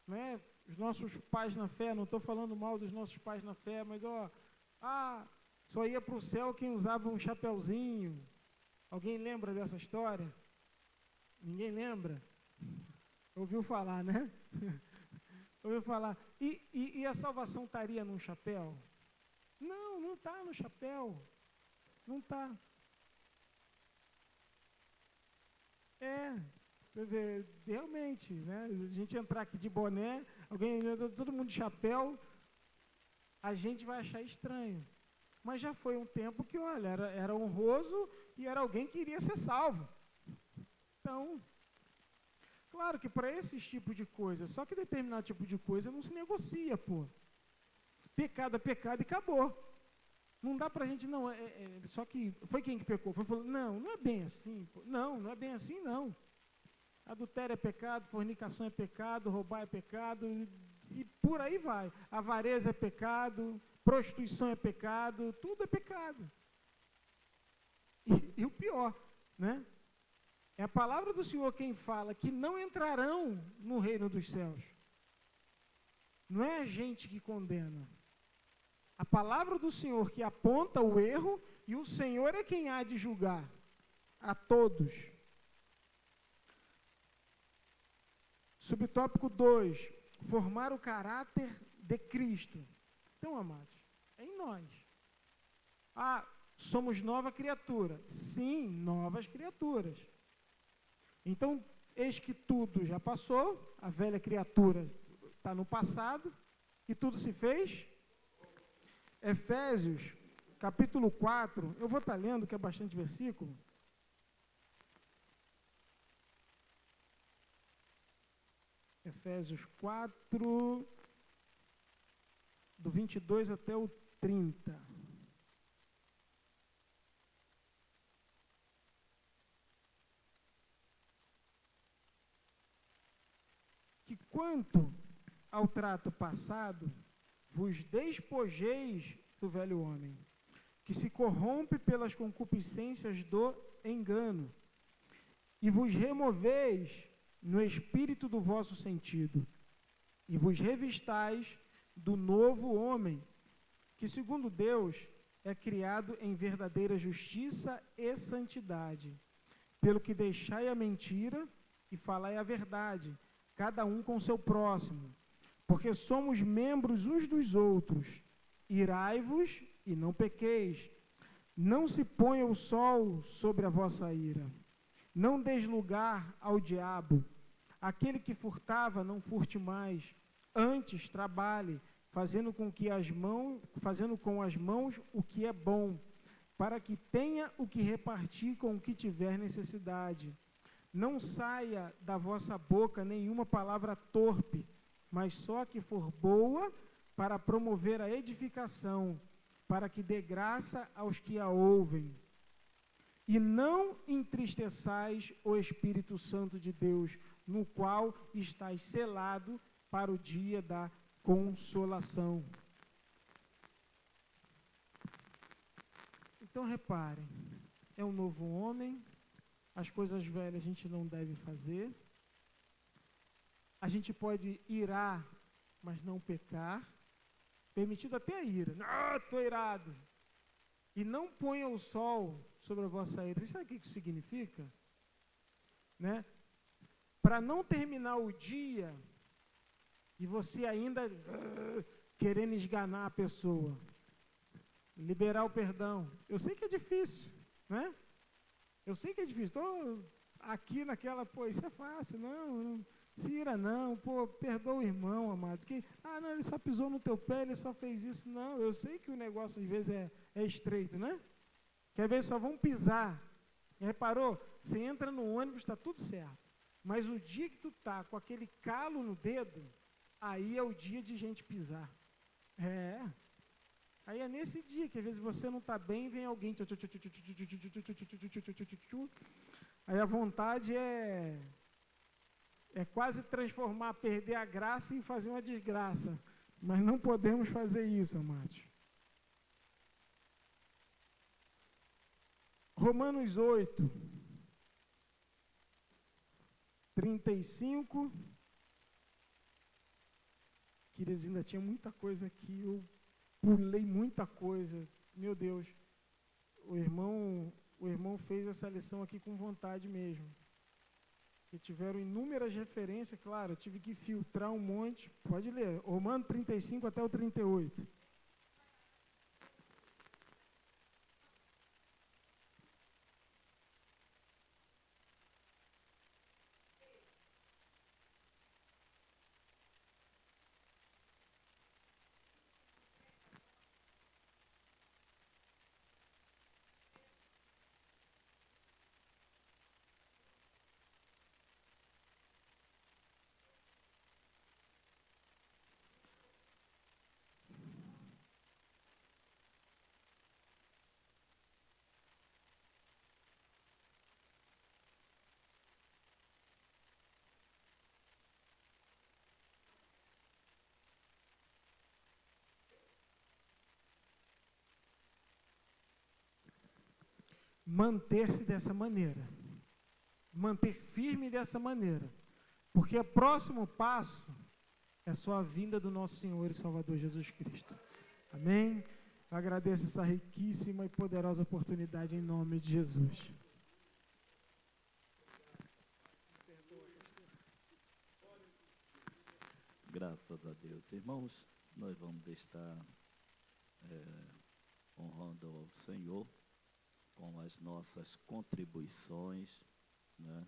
né, os nossos pais na fé, não estou falando mal dos nossos pais na fé, mas só ia para o céu quem usava um chapeuzinho. Alguém lembra dessa história? Ninguém lembra? Ouviu falar, né? Ouviu falar. E a salvação estaria num chapéu? Não está no chapéu. Não está. Realmente, né? A gente entrar aqui de boné, todo mundo de chapéu, a gente vai achar estranho. Mas já foi um tempo que, olha, era honroso e era alguém que iria ser salvo. Não. Claro que para esse tipo de coisa, só que determinado tipo de coisa não se negocia, pô. Pecado é pecado e acabou. Não dá para a gente, não, só que foi quem que pecou? Falou, não é bem assim, pô. Não é bem assim, não. Adultério é pecado, fornicação é pecado, roubar é pecado, e por aí vai. Avareza é pecado, prostituição é pecado, tudo é pecado. E o pior, né? É a palavra do Senhor quem fala que não entrarão no reino dos céus. Não é a gente que condena. A palavra do Senhor que aponta o erro e o Senhor é quem há de julgar a todos. Subtópico 2, formar o caráter de Cristo. Então, amados, é em nós. Somos nova criatura. Sim, novas criaturas. Então, eis que tudo já passou, a velha criatura está no passado, e tudo se fez. Efésios, capítulo 4, eu vou estar lendo, que é bastante versículo. Efésios 4, do 22 até o 30. Que quanto ao trato passado, vos despojeis do velho homem, que se corrompe pelas concupiscências do engano, e vos removeis no espírito do vosso sentido, e vos revistais do novo homem, que segundo Deus é criado em verdadeira justiça e santidade. Pelo que deixai a mentira e falai a verdade, cada um com seu próximo, porque somos membros uns dos outros. Irai-vos e não pequeis. Não se ponha o sol sobre a vossa ira. Não deis lugar ao diabo. Aquele que furtava, não furte mais. Antes, trabalhe, fazendo com as mãos o que é bom, para que tenha o que repartir com o que tiver necessidade. Não saia da vossa boca nenhuma palavra torpe, mas só que for boa para promover a edificação, para que dê graça aos que a ouvem. E não entristeçais o Espírito Santo de Deus, no qual estáis selado para o dia da consolação. Então reparem, é um novo homem, as coisas velhas a gente não deve fazer, a gente pode irar, mas não pecar, permitido até a ira, estou irado, e não ponha o sol sobre a vossa ira. Você sabe o que isso significa? Né? Para não terminar o dia e você ainda querendo esganar a pessoa, liberar o perdão. Eu sei que é difícil, né? Eu sei que é difícil. Estou aqui naquela, isso é fácil, não se ira não, perdoa o irmão, amado. Não, ele só pisou no teu pé, ele só fez isso. Não, eu sei que o negócio às vezes é estreito, né? Que às vezes só vão pisar. Já reparou? Você entra no ônibus, está tudo certo. Mas o dia que tu tá com aquele calo no dedo, aí é o dia de gente pisar. Aí é nesse dia que às vezes você não está bem, vem alguém. Aí a vontade é quase transformar, perder a graça em fazer uma desgraça. Mas não podemos fazer isso, amados. Romanos 8, 35. Queridos, ainda tinha muita coisa aqui, eu pulei muita coisa. Meu Deus, o irmão fez essa lição aqui com vontade mesmo. Que tiveram inúmeras referências, claro, eu tive que filtrar um monte. Pode ler, Romanos 35 até o 38. manter-se dessa maneira, manter firme dessa maneira, porque o próximo passo é só a vinda do nosso Senhor e Salvador Jesus Cristo. Amém? Eu agradeço essa riquíssima e poderosa oportunidade em nome de Jesus. Graças a Deus. Irmãos, nós vamos estar honrando ao Senhor com as nossas contribuições, né?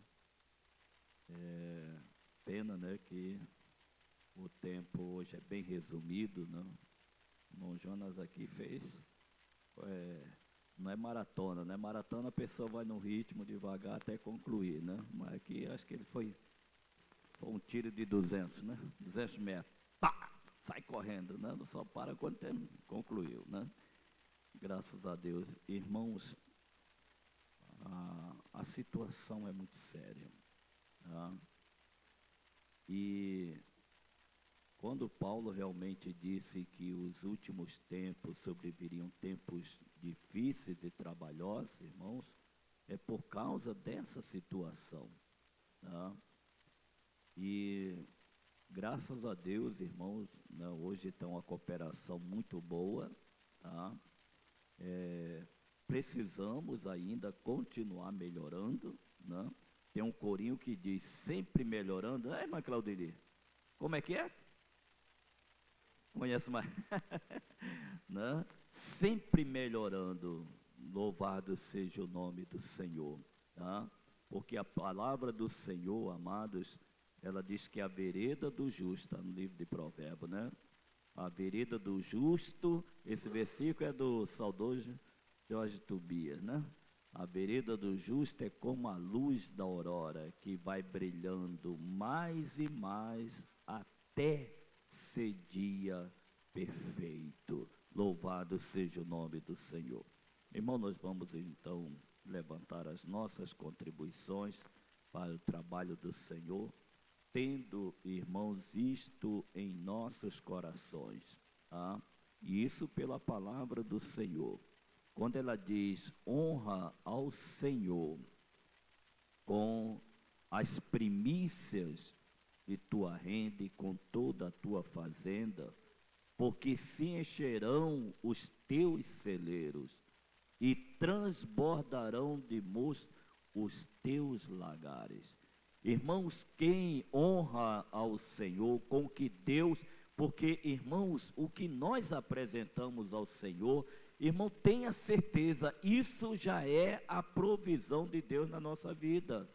Pena, né, que o tempo hoje é bem resumido, né? O irmão Jonas aqui fez, não é maratona, né? Maratona a pessoa vai no ritmo devagar até concluir, né? Mas aqui acho que ele foi um tiro de 200, né? 200 metros, pá, sai correndo, né? Não só para quando concluiu, né? Graças a Deus. Irmãos, a situação é muito séria, tá? E quando Paulo realmente disse que os últimos tempos sobreviriam tempos difíceis e trabalhosos, irmãos, é por causa dessa situação, tá? E graças a Deus, irmãos, né, hoje tem uma cooperação muito boa, tá? Precisamos ainda continuar melhorando, né? Tem um corinho que diz, sempre melhorando. Irmã Claudeli, como é que é? Conhece mais? Né? Sempre melhorando, louvado seja o nome do Senhor, tá? Porque a palavra do Senhor, amados, ela diz que a vereda do justo, está no livro de Provérbios, né? A vereda do justo, esse versículo é do saudoso Jorge Tobias, né? A vereda do justo é como a luz da aurora, que vai brilhando mais e mais até ser dia perfeito. Louvado seja o nome do Senhor. Irmão, nós vamos então levantar as nossas contribuições para o trabalho do Senhor, tendo, irmãos, isto em nossos corações, tá? E isso pela palavra do Senhor. Quando ela diz, honra ao Senhor com as primícias de tua renda e com toda a tua fazenda, porque se encherão os teus celeiros e transbordarão de mosto os teus lagares. Irmãos, quem honra ao Senhor com que Deus, porque, irmãos, o que nós apresentamos ao Senhor, irmão, tenha certeza, isso já é a provisão de Deus na nossa vida.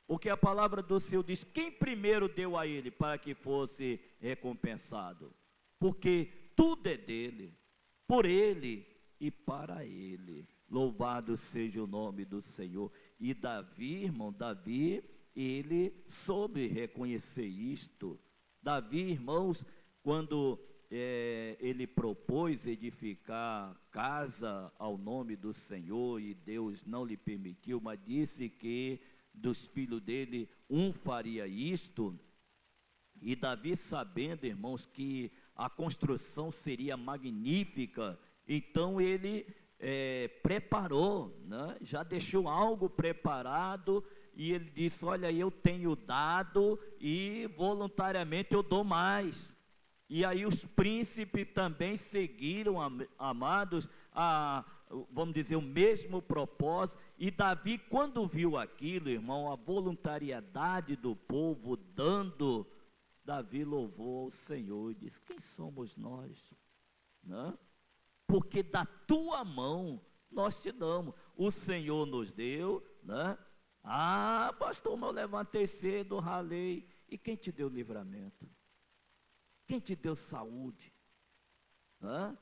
Porque a palavra do Senhor diz, quem primeiro deu a ele para que fosse recompensado? Porque tudo é dele, por ele e para ele. Louvado seja o nome do Senhor. E Davi, irmão, Davi, ele soube reconhecer isto. Davi, irmãos, quando ele propôs edificar casa ao nome do Senhor e Deus não lhe permitiu, mas disse que dos filhos dele um faria isto. E Davi, sabendo, irmãos, que a construção seria magnífica, então ele preparou, né? Já deixou algo preparado. E ele disse, olha, eu tenho dado e voluntariamente eu dou mais. E aí os príncipes também seguiram, amados, vamos dizer, o mesmo propósito. E Davi, quando viu aquilo, irmão, a voluntariedade do povo dando, Davi louvou ao Senhor e disse, quem somos nós? Né? Porque da tua mão nós te damos. O Senhor nos deu, né? Ah, pastor, eu levantei cedo, ralei. E quem te deu livramento? Quem te deu saúde? Hã?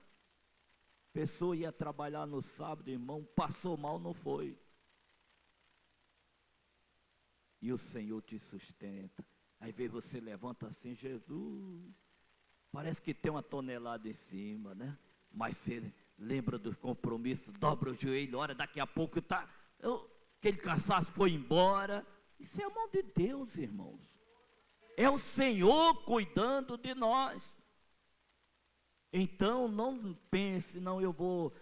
Pessoa ia trabalhar no sábado, irmão, passou mal, não foi. E o Senhor te sustenta. Aí vem você levanta assim, Jesus, parece que tem uma tonelada em cima, né? Mas você lembra do compromisso, dobra o joelho, olha, daqui a pouco aquele cansaço foi embora. Isso é a mão de Deus, irmãos. É o Senhor cuidando de nós. Então não pense, não, eu vou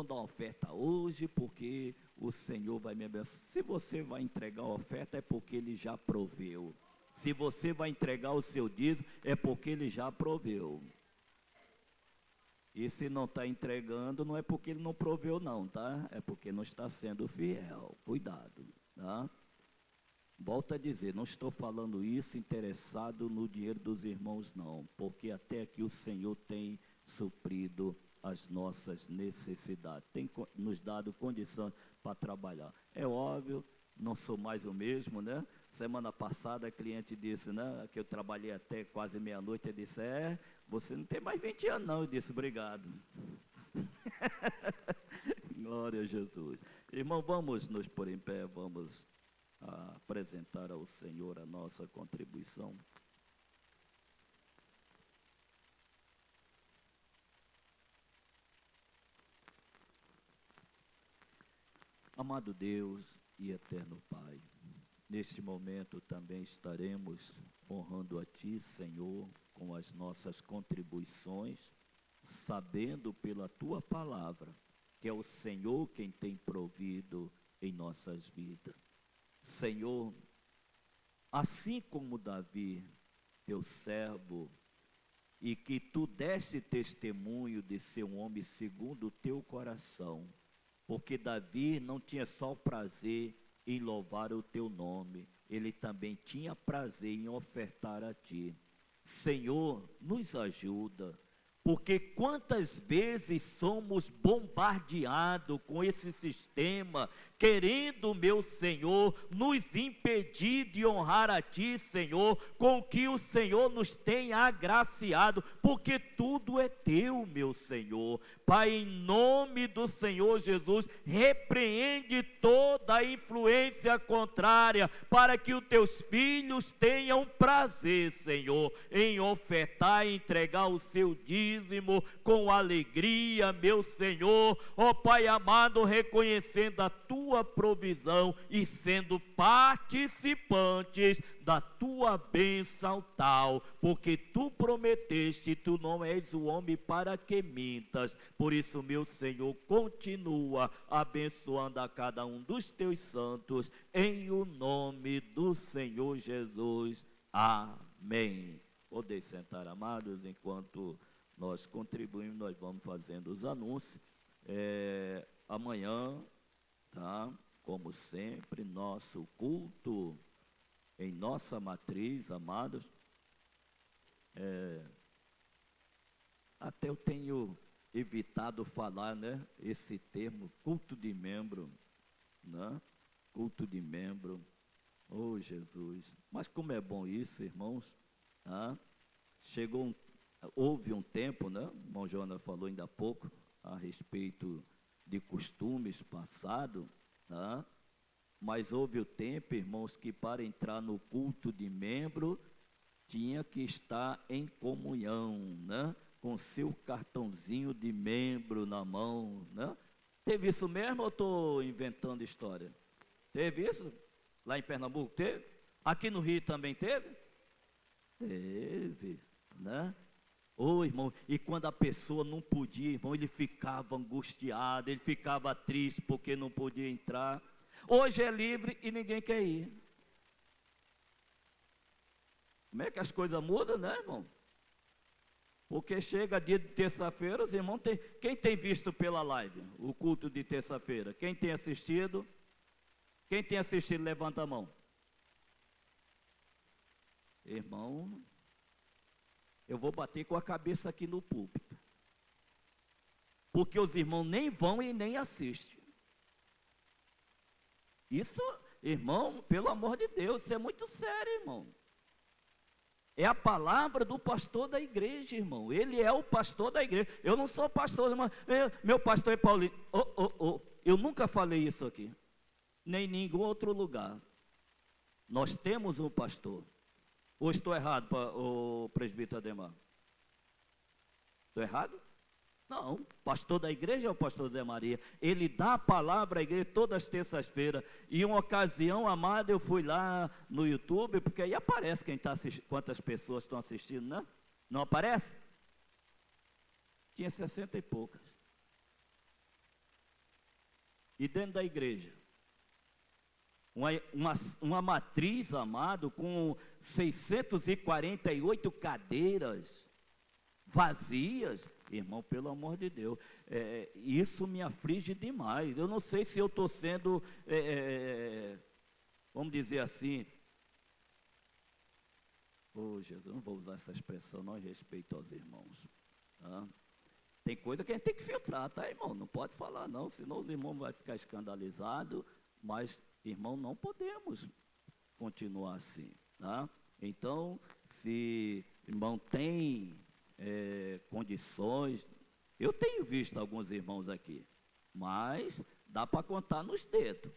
dar uma oferta hoje, porque o Senhor vai me abençoar. Se você vai entregar a oferta, é porque Ele já proveu. Se você vai entregar o seu dízimo, é porque Ele já proveu. E se não está entregando, não é porque Ele não proveu não, tá? É porque não está sendo fiel. Cuidado, tá? Volto a dizer, não estou falando isso interessado no dinheiro dos irmãos, não. Porque até aqui o Senhor tem suprido as nossas necessidades. Tem nos dado condições para trabalhar. É óbvio, não sou mais o mesmo, né? Semana passada a cliente disse, né, que eu trabalhei até quase meia-noite. Eu disse, você não tem mais 20 anos não. Eu disse, obrigado. Glória a Jesus. Irmão, vamos nos pôr em pé, vamos apresentar ao Senhor a nossa contribuição. Amado Deus e eterno Pai, neste momento também estaremos honrando a Ti, Senhor, com as nossas contribuições, sabendo pela Tua palavra que é o Senhor quem tem provido em nossas vidas. Senhor, assim como Davi, Teu servo, e que Tu deste testemunho de ser um homem segundo o Teu coração, porque Davi não tinha só o prazer em louvar o Teu nome, ele também tinha prazer em ofertar a Ti. Senhor, nos ajuda, porque quantas vezes somos bombardeados com esse sistema, querendo, meu Senhor, nos impedir de honrar a Ti, Senhor, com o que o Senhor nos tem agraciado, porque tudo é Teu, meu Senhor. Pai, em nome do Senhor Jesus, repreende toda a influência contrária, para que os Teus filhos tenham prazer, Senhor, em ofertar e entregar o seu dízimo com alegria, meu Senhor. Ó Pai amado, reconhecendo a Tua provisão e sendo participantes da Tua bênção tal, porque Tu prometeste, Tu não és o homem para que mintas. Por isso, meu Senhor, continua abençoando a cada um dos Teus santos, em o nome do Senhor Jesus. Amém. Podem sentar, amados, enquanto nós contribuímos, nós vamos fazendo os anúncios. Amanhã, tá? Como sempre, nosso culto em nossa matriz, amados. Até eu tenho evitado falar, né, esse termo, culto de membro, né? Culto de membro. Oh, Jesus. Mas como é bom isso, irmãos, tá? Houve um tempo, né? O irmão Jonas falou ainda há pouco a respeito de costumes passados, tá? Mas houve o tempo, irmãos, que para entrar no culto de membro tinha que estar em comunhão, né? Com seu cartãozinho de membro na mão, né? Teve isso mesmo ou estou inventando história? Teve isso? Lá em Pernambuco teve? Aqui no Rio também teve? Teve, né? Ô, irmão, e quando a pessoa não podia, irmão, ele ficava angustiado, ele ficava triste porque não podia entrar. Hoje é livre e ninguém quer ir. Como é que as coisas mudam, né, irmão? Porque chega dia de terça-feira, os irmãos tem. Quem tem visto pela live o culto de terça-feira? Quem tem assistido? Quem tem assistido, levanta a mão. Irmão, eu vou bater com a cabeça aqui no púlpito. Porque os irmãos nem vão e nem assistem. Isso, irmão, pelo amor de Deus, isso é muito sério, irmão. É a palavra do pastor da igreja, irmão. Ele é o pastor da igreja. Eu não sou pastor, irmão. Meu pastor é Paulinho. Eu nunca falei isso aqui. Nem em nenhum outro lugar. Nós temos um pastor. Ou estou errado, o presbítero Ademar? Estou errado? Não, pastor da igreja é o pastor Zé Maria. Ele dá a palavra à igreja todas as terças-feiras. E uma ocasião, amado, eu fui lá no YouTube, porque aí aparece quem está assistindo, quantas pessoas estão assistindo, né? Não aparece? Tinha 60 e poucas. E dentro da igreja, uma matriz, amado, com 648 cadeiras vazias. Irmão, pelo amor de Deus, isso me aflige demais. Eu não sei se eu estou sendo, vamos dizer assim, Jesus, não vou usar essa expressão, não, em respeito aos irmãos. Tá? Tem coisa que a gente tem que filtrar, tá, irmão? Não pode falar, não, senão os irmãos vão ficar escandalizados. Mas, irmão, não podemos continuar assim, tá? Então, se irmão tem condições, eu tenho visto alguns irmãos aqui, mas dá para contar nos dedos,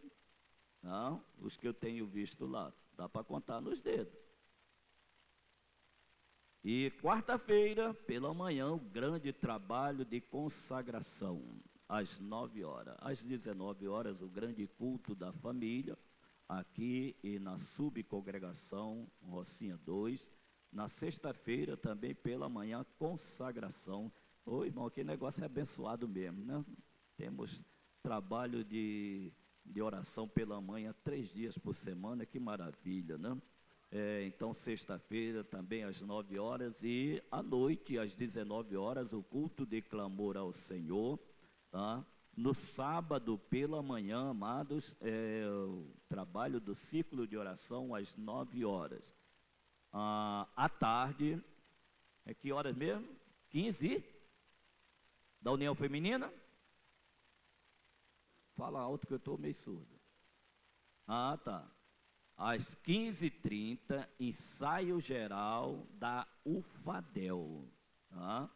tá? Os que eu tenho visto lá, dá para contar nos dedos. E quarta-feira, pela manhã, o grande trabalho de consagração, às 9 horas. Às 19 horas, o grande culto da família, aqui e na subcongregação Rocinha 2. Na sexta-feira, também pela manhã, consagração. Ô, irmão, que negócio é abençoado mesmo, né? Temos trabalho de oração pela manhã, 3 dias por semana, que maravilha, né? Então, sexta-feira, também às 9 horas, e à noite, às 19 horas, o culto de clamor ao Senhor. Tá? No sábado, pela manhã, amados, o trabalho do círculo de oração, às 9 horas. À tarde, que horas mesmo? 15, da União Feminina? Fala alto que eu estou meio surdo. Ah, tá. Às 15h30, ensaio geral da UFADEL. Tá?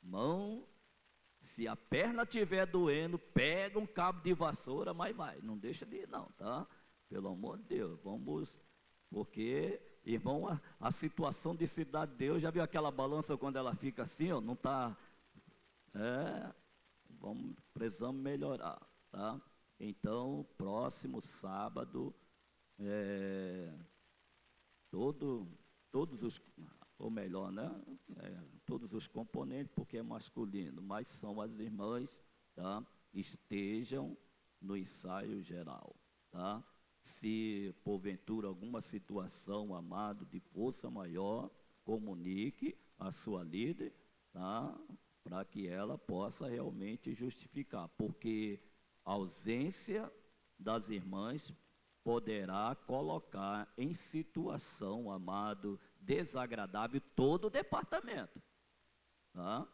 Irmão, se a perna estiver doendo, pega um cabo de vassoura, mas vai, não deixa de ir não, tá? Pelo amor de Deus, vamos, porque, irmão, a situação de Cidade de Deus, já viu aquela balança quando ela fica assim, ó, não está, precisamos melhorar, tá? Então, próximo sábado, todos os, ou melhor, né? Todos os componentes, porque é masculino, mas são as irmãs, tá? Estejam no ensaio geral, tá? Se porventura alguma situação, amado, de força maior, comunique a sua líder, tá? Para que ela possa realmente justificar, porque a ausência das irmãs poderá colocar em situação, amado, desagradável todo o departamento, tá?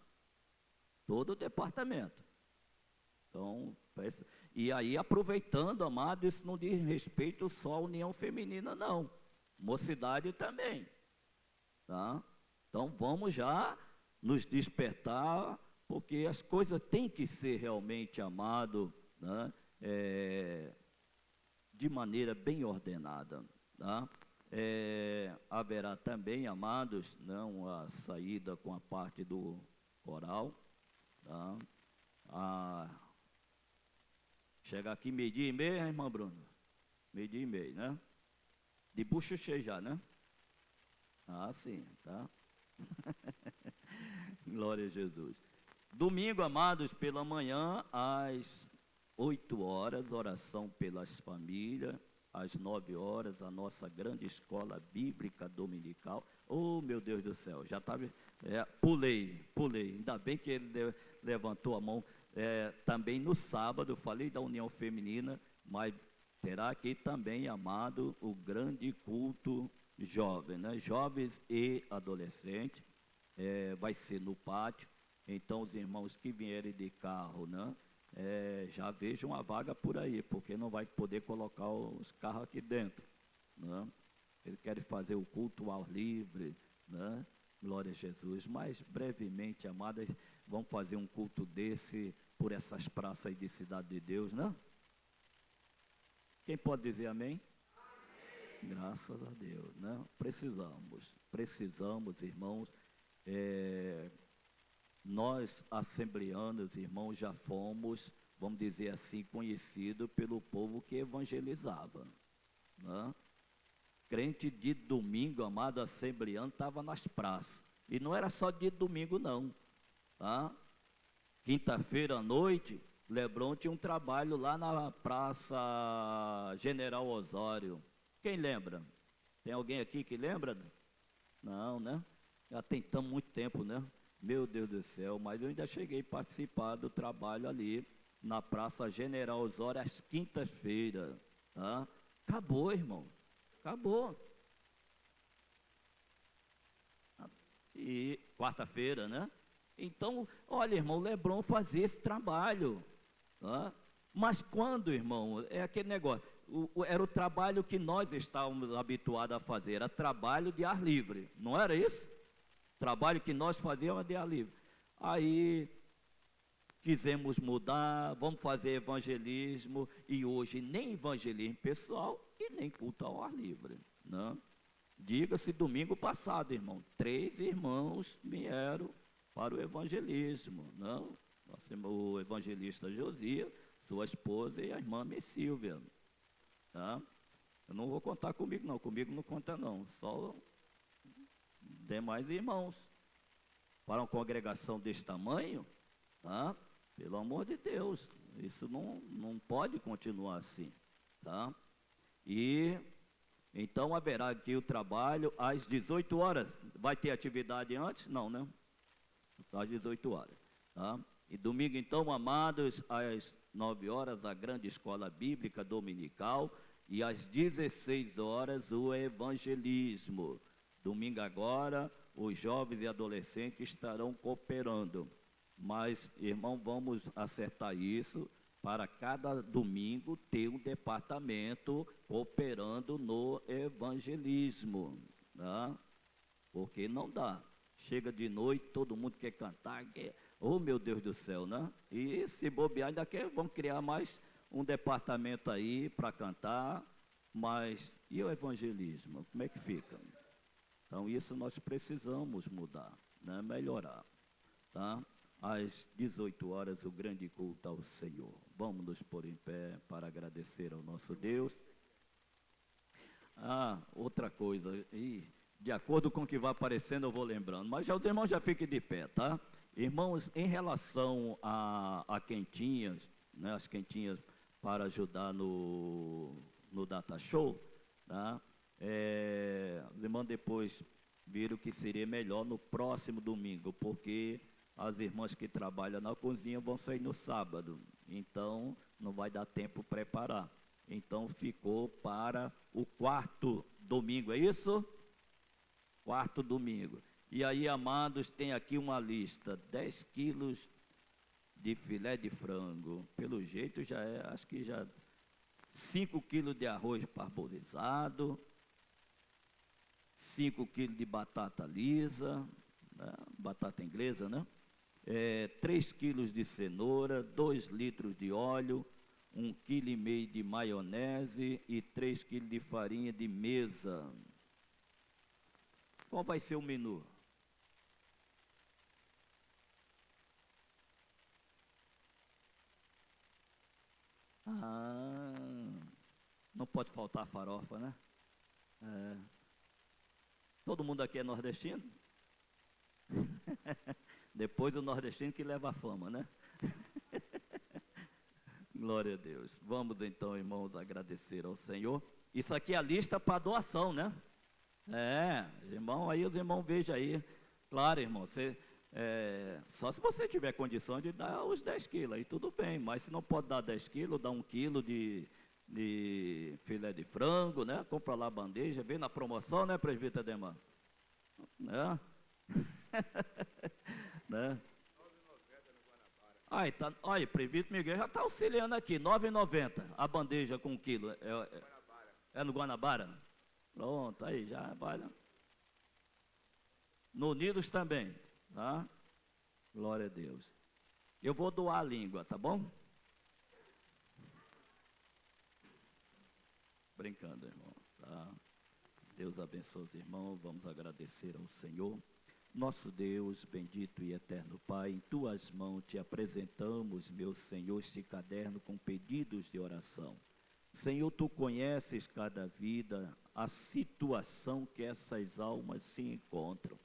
Todo o departamento. Então, e aí aproveitando, amado, isso não diz respeito só à União Feminina, não. Mocidade também, tá? Então vamos já nos despertar, porque as coisas têm que ser realmente, amado, né? De maneira bem ordenada, tá? Haverá também, amados, não, a saída com a parte do coral, tá? Chega aqui 12h30, irmã Bruna? 12h30, né? De bucho cheio já, né? Ah, sim, tá? Glória a Jesus. Domingo, amados, pela manhã, às 8 horas, oração pelas famílias. Às 9 horas, a nossa grande escola bíblica dominical. Oh, meu Deus do céu, já estava... pulei. Ainda bem que ele levantou a mão. Também no sábado, falei da União Feminina, mas terá aqui também, amado, o grande culto jovem, né? Jovens e adolescentes. Vai ser no pátio. Então, os irmãos que vierem de carro, né? Já vejam a vaga por aí, porque não vai poder colocar os carros aqui dentro, né? Eles querem fazer o culto ao ar livre, né? Glória a Jesus. Mas brevemente, amadas, vamos fazer um culto desse por essas praças aí de Cidade de Deus, né? Quem pode dizer amém? Amém. Graças a Deus, né? Precisamos, irmãos. Nós, assembleanos, irmãos, já fomos, vamos dizer assim, conhecidos pelo povo que evangelizava, né? Crente de domingo, amado assembleano, estava nas praças. E não era só de domingo, não, tá? Quinta-feira à noite, Lebron tinha um trabalho lá na Praça General Osório. Quem lembra? Tem alguém aqui que lembra? Não, né? Já tem tão muito tempo, né? Meu Deus do céu, mas eu ainda cheguei a participar do trabalho ali na Praça General Osório às quintas-feiras. Tá? Acabou, irmão. Acabou. E quarta-feira, né? Então, olha, irmão, Lebron fazia esse trabalho. Tá? Mas quando, irmão, é aquele negócio, era o trabalho que nós estávamos habituados a fazer, era trabalho de ar livre, não era isso? Trabalho que nós fazíamos de ar livre. Aí quisemos mudar, vamos fazer evangelismo, e hoje nem evangelismo pessoal e nem culto ao ar livre. Né? Diga-se, domingo passado, irmão, 3 irmãos vieram para o evangelismo. Não? O evangelista Josias, sua esposa e a irmã Messílvia. Tá? Eu não vou contar comigo não conta não, só demais irmãos. Para uma congregação desse tamanho, tá? Pelo amor de Deus, isso não pode continuar assim, tá? E então haverá aqui o trabalho às 18 horas. Vai ter atividade antes? Não, né? Às 18 horas, tá? E domingo, então, amados, às 9 horas, a grande escola bíblica dominical, e às 16 horas, o evangelismo. Domingo agora, os jovens e adolescentes estarão cooperando. Mas, irmão, vamos acertar isso para cada domingo ter um departamento cooperando no evangelismo, né? Porque não dá. Chega de noite, todo mundo quer cantar, oh meu Deus do céu, né? E se bobear, ainda vamos criar mais um departamento aí para cantar, mas e o evangelismo? Como é que fica? Então isso nós precisamos mudar, né? Melhorar, tá? Às 18 horas, o grande culto ao Senhor. Vamos nos pôr em pé para agradecer ao nosso Deus. Outra coisa, de acordo com o que vai aparecendo, eu vou lembrando, mas já os irmãos já fiquem de pé, tá? Irmãos, em relação a quentinhas, né, as quentinhas para ajudar no Data Show, tá? Os irmãos depois viram que seria melhor no próximo domingo, porque as irmãs que trabalham na cozinha vão sair no sábado, então não vai dar tempo preparar. Então ficou para o 4º domingo, é isso? 4º domingo. E aí, amados, tem aqui uma lista: 10 quilos de filé de frango, pelo jeito já acho que já 5 quilos de arroz parbolizado, 5 quilos de batata lisa, né? Batata inglesa, né? 3 quilos de cenoura, 2 litros de óleo, 1,5 kg de maionese e 3 quilos de farinha de mesa. Qual vai ser o menu? Não pode faltar farofa, né? Todo mundo aqui é nordestino? Depois o nordestino que leva a fama, né? Glória a Deus. Vamos então, irmãos, agradecer ao Senhor. Isso aqui é a lista para doação, né? Irmão, aí os irmãos vejam aí. Claro, irmão, só se você tiver condição de dar os 10 quilos, aí tudo bem. Mas se não pode dar 10 quilos, dá 1 quilo de filé de frango, né? Compra lá a bandeja, vem na promoção, né, presbítero Ademar? Né? Né? Tá, olha, presbítero Miguel já está auxiliando aqui, R$ 9,90 a bandeja com 1 quilo. É no Guanabara? Pronto, aí já vale. No Unidos também, tá? Glória a Deus. Eu vou doar a língua, tá bom? Brincando, irmão, tá? Deus abençoe os irmãos, vamos agradecer ao Senhor. Nosso Deus, bendito e eterno Pai, em Tuas mãos te apresentamos, meu Senhor, este caderno com pedidos de oração. Senhor, Tu conheces cada vida, a situação que essas almas se encontram.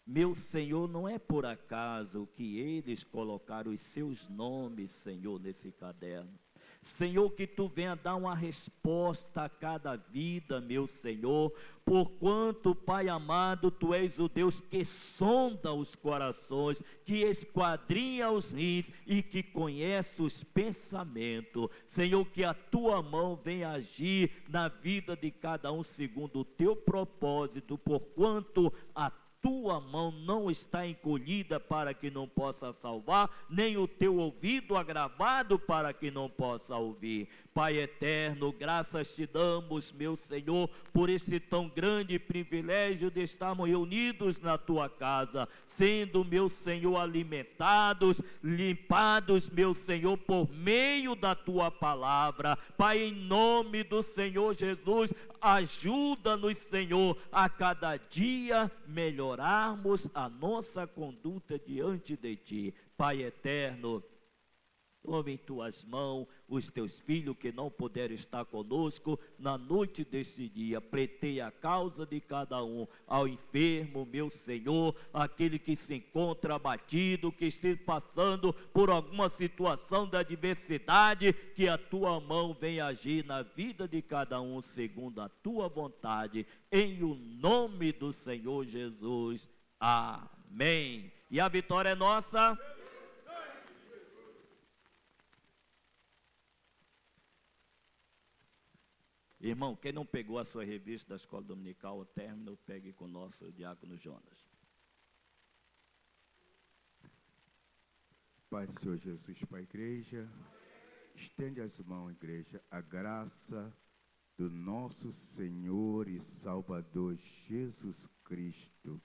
Meu Senhor, não é por acaso que eles colocaram os seus nomes, Senhor, nesse caderno. Senhor, que tu venha dar uma resposta a cada vida, meu Senhor, porquanto, Pai amado, tu és o Deus que sonda os corações, que esquadrinha os rins e que conhece os pensamentos. Senhor, que a tua mão venha agir na vida de cada um segundo o teu propósito, porquanto a tua mão não está encolhida para que não possa salvar, nem o teu ouvido agravado para que não possa ouvir. Pai eterno, graças te damos, meu Senhor, por esse tão grande privilégio de estarmos reunidos na tua casa, sendo, meu Senhor, alimentados, limpados, meu Senhor, por meio da tua palavra. Pai, em nome do Senhor Jesus, ajuda-nos, Senhor, a cada dia melhorarmos a nossa conduta diante de ti. Pai eterno, toma em tuas mãos os teus filhos que não puderam estar conosco na noite deste dia. Pleiteia a causa de cada um, ao enfermo, meu Senhor, aquele que se encontra abatido, que esteja passando por alguma situação de adversidade, que a tua mão venha agir na vida de cada um segundo a tua vontade, em o nome do Senhor Jesus. Amém. E a vitória é nossa. Irmão, quem não pegou a sua revista da escola dominical ao término, pegue com o nosso diácono Jonas. Pai do Senhor Jesus para a igreja, estende as mãos, igreja, a graça do nosso Senhor e Salvador Jesus Cristo,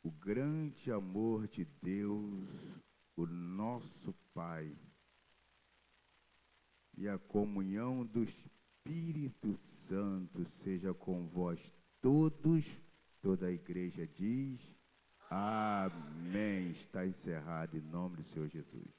o grande amor de Deus, o nosso Pai, e a comunhão do Espírito Santo seja com vós todos. Toda a igreja diz amém. Está encerrado em nome do Senhor Jesus.